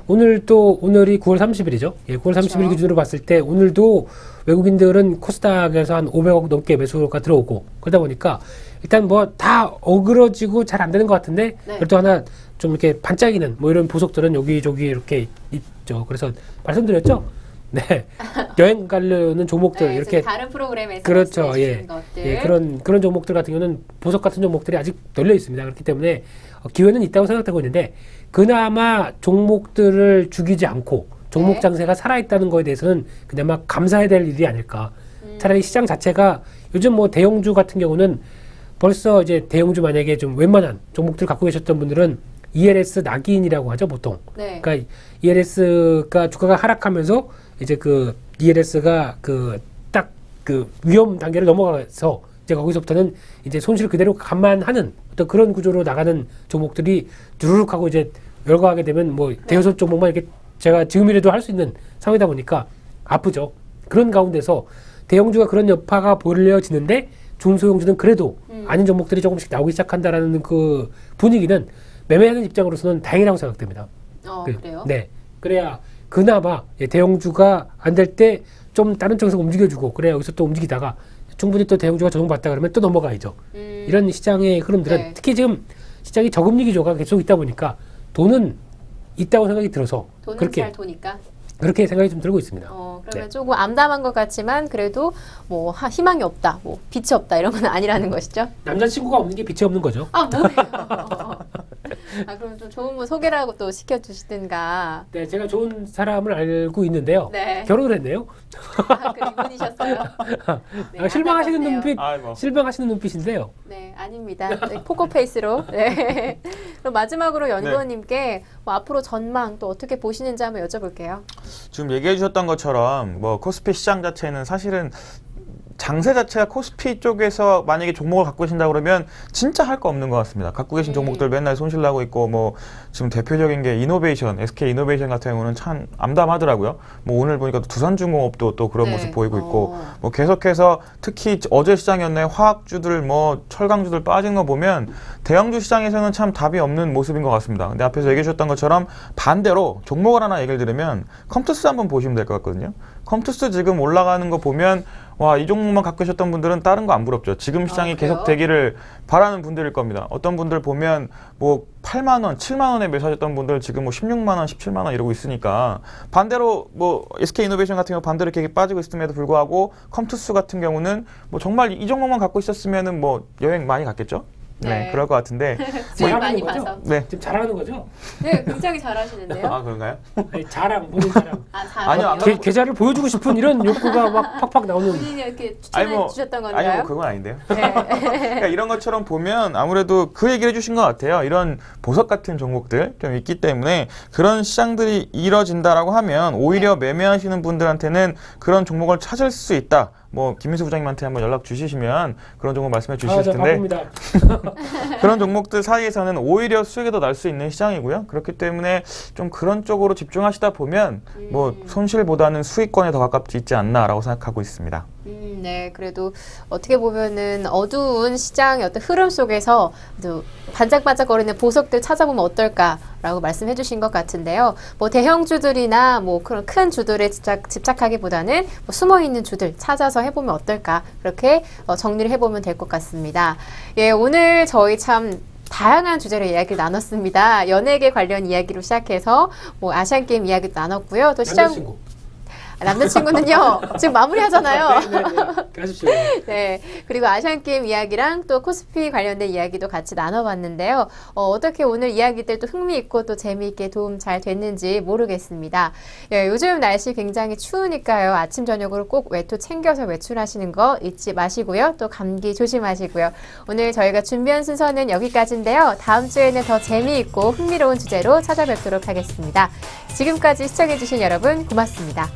오늘이 9월 30일이죠. 예, 9월 30일 기준으로 봤을 때 오늘도 외국인들은 코스닥에서 한 500억 넘게 매수가 들어오고 그러다 보니까 일단 뭐 다 어그러지고 잘 안 되는 것 같은데 그래도 하나 좀 이렇게 반짝이는 뭐 이런 보석들은 여기저기 이렇게 있죠. 그래서 말씀드렸죠. 네, 여행 가려는 종목들 이렇게 다른 프로그램에서 그렇죠. 그런 종목들 같은 경우는 보석 같은 종목들이 아직 널려 있습니다. 그렇기 때문에 기회는 있다고 생각되고 있는데 그나마 종목들을 죽이지 않고 종목 장세가 살아있다는 거에 대해서는 그나마 감사해야 될 일이 아닐까. 차라리 시장 자체가 요즘 뭐 대형주 같은 경우는 벌써 이제 대형주 만약에 좀 웬만한 종목들 갖고 계셨던 분들은 ELS 낙인이라고 하죠 보통. 그러니까 ELS가 주가가 하락하면서 이제 그 ELS가 딱 위험 단계를 넘어가서 이제 거기서부터는 이제 손실을 그대로 감안하는 어떤 그런 구조로 나가는 종목들이 두루룩 하고 이제 열거하게 되면 뭐 대여섯 종목만 이렇게 제가 지금이라도 할 수 있는 상황이다 보니까 아프죠. 그런 가운데서 대형주가 그런 여파가 보여지는데 중소형주는 그래도 아닌 종목들이 조금씩 나오기 시작한다라는 그 분위기는 매매하는 입장으로서는 다행이라고 생각됩니다. 그래요? 네. 그래야 그나마 대형주가 안 될 때 좀 다른 쪽에서 움직여주고 그래야 여기서 또 움직이다가 충분히 또 대형주가 조정받다 그러면 또 넘어가야죠. 이런 시장의 흐름들은 특히 지금 시장이 저금리 기조가 계속 있다 보니까 돈은 있다고 생각이 들어서 돈은 그렇게 잘 도니까 그렇게 생각이 좀 들고 있습니다. 그러면 조금 암담한 것 같지만 그래도 뭐 희망이 없다, 뭐 빛이 없다 이런 건 아니라는 것이죠. 남자친구가 없는 게 빛이 없는 거죠. 뭐예요? 그럼 좀 좋은 분 소개라고 또 시켜주시든가. 네, 제가 좋은 사람을 알고 있는데요. 결혼을 했네요. 이분이셨어요? 실망하시는 눈빛, 실망하시는 눈빛인데요. 네, 아닙니다. 포커페이스로. 그럼 마지막으로 연구원님께 뭐 앞으로 전망 또 어떻게 보시는지 한번 여쭤볼게요. 지금 얘기해 주셨던 것처럼 뭐 코스피 시장 자체는 사실은 장세 자체가 코스피 쪽에서 만약에 종목을 갖고 계신다 그러면 진짜 할 거 없는 것 같습니다. 갖고 계신 종목들 맨날 손실 나고 있고 뭐 지금 대표적인 게 이노베이션, SK 이노베이션 같은 경우는 참 암담하더라고요. 뭐 오늘 보니까 두산중공업도 또 그런 모습 보이고 있고 뭐 계속해서 특히 어제 시장이었나요? 화학주들 뭐 철강주들 빠진 거 보면 대형주 시장에서는 참 답이 없는 모습인 것 같습니다. 근데 앞에서 얘기해 주셨던 것처럼 반대로 종목을 하나 얘기를 드리면 컴투스 한번 보시면 될 것 같거든요. 컴투스 지금 올라가는 거 보면 와, 이 종목만 갖고 계셨던 분들은 다른 거 안 부럽죠. 지금 시장이 계속 되기를 바라는 분들일 겁니다. 어떤 분들 보면 뭐 8만 원, 7만 원에 매수하셨던 분들 지금 뭐 16만 원, 17만 원 이러고 있으니까 반대로 뭐 SK 이노베이션 같은 경우 반대로 이렇게 빠지고 있음에도 불구하고 컴투스 같은 경우는 뭐 정말 이 종목만 갖고 있었으면은 뭐 여행 많이 갔겠죠? 네, 그럴 것 같은데. 수익 많이 봐서. 네. 지금 잘하는 거죠? 네, 굉장히 잘하시는데요. 아, 그런가요? 아니, 자랑, 본인 자랑. 아니요, 계좌를 보여주고 싶은 이런 욕구가 막 팍팍 나오는. 본인이 이렇게 추천해 주셨던 건가요? 아니요, 그건 아닌데요. 그러니까 이런 것처럼 보면 아무래도 그 얘기를 해주신 것 같아요. 이런 보석 같은 종목들 좀 있기 때문에 그런 시장들이 이뤄진다라고 하면 오히려 매매하시는 분들한테는 그런 종목을 찾을 수 있다. 뭐 김민수 부장님한테 한번 연락 주시면 그런 종목 말씀해 주실 텐데 그런 종목들 사이에서는 오히려 수익이 더 날 수 있는 시장이고요. 그렇기 때문에 좀 그런 쪽으로 집중하시다 보면 뭐 손실보다는 수익권에 더 가깝지 있지 않나라고 생각하고 있습니다. 네, 그래도 어떻게 보면은 어두운 시장의 어떤 흐름 속에서 반짝반짝거리는 보석들 찾아보면 어떨까라고 말씀해 주신 것 같은데요. 뭐 대형주들이나 뭐 그런 큰 주들에 집착하기보다는 뭐 숨어있는 주들 찾아서 해보면 어떨까 그렇게 정리를 해보면 될 것 같습니다. 예, 오늘 저희 참 다양한 주제로 이야기를 나눴습니다. 연예계 관련 이야기로 시작해서 뭐 아시안게임 이야기도 나눴고요. 또 시장 남자친구는요, 지금 마무리하잖아요. 가십시오. 네. 그리고 아시안게임 이야기랑 또 코스피 관련된 이야기도 같이 나눠봤는데요. 어떻게 오늘 이야기들 또 흥미있고 또 재미있게 도움 잘 됐는지 모르겠습니다. 예, 요즘 날씨 굉장히 추우니까요. 아침, 저녁으로 꼭 외투 챙겨서 외출하시는 거 잊지 마시고요. 또 감기 조심하시고요. 오늘 저희가 준비한 순서는 여기까지인데요. 다음 주에는 더 재미있고 흥미로운 주제로 찾아뵙도록 하겠습니다. 지금까지 시청해주신 여러분 고맙습니다.